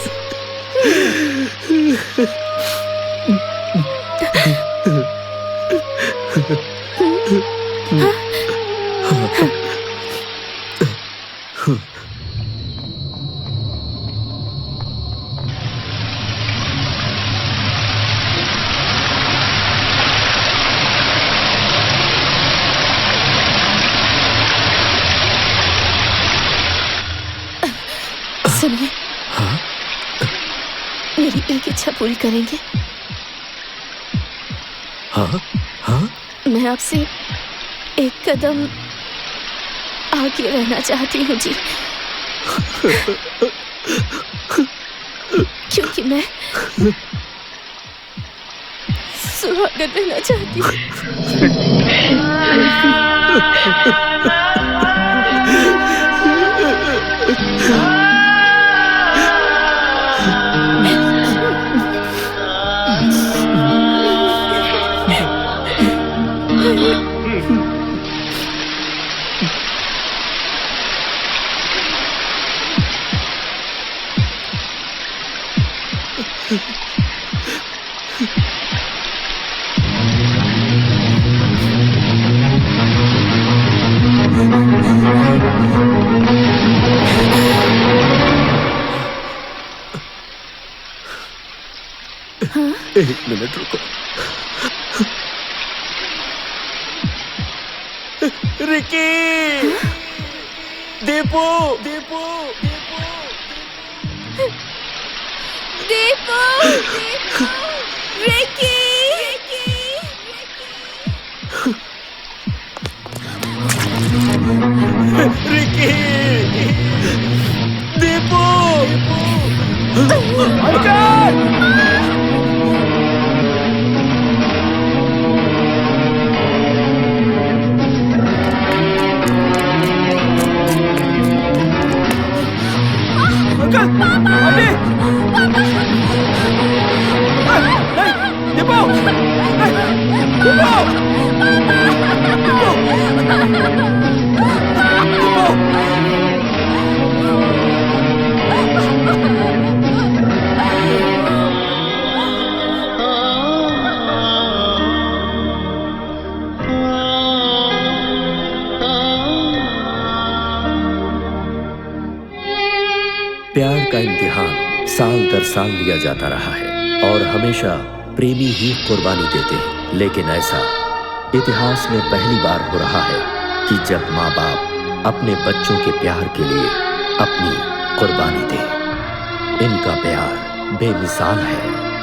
सुनिए, मेरी एक इच्छा पूरी करेंगे? हाँ हाँ। मैं आपसे एक कदम आगे रहना चाहती हूँ जी। क्योंकि मैं सुहागन रहना चाहती हूँ। एक मिनट रुको। Ricky, Deepu, Deepu, Deepu, Deepu, Ricky, Ricky, Deepu, पापा! का इम्तिहान साल दर साल लिया जाता रहा है और हमेशा प्रेमी ही कुर्बानी देते हैं, लेकिन ऐसा इतिहास में पहली बार हो रहा है कि जब माँ बाप अपने बच्चों के प्यार के लिए अपनी कुर्बानी दे। इनका प्यार बेमिसाल है।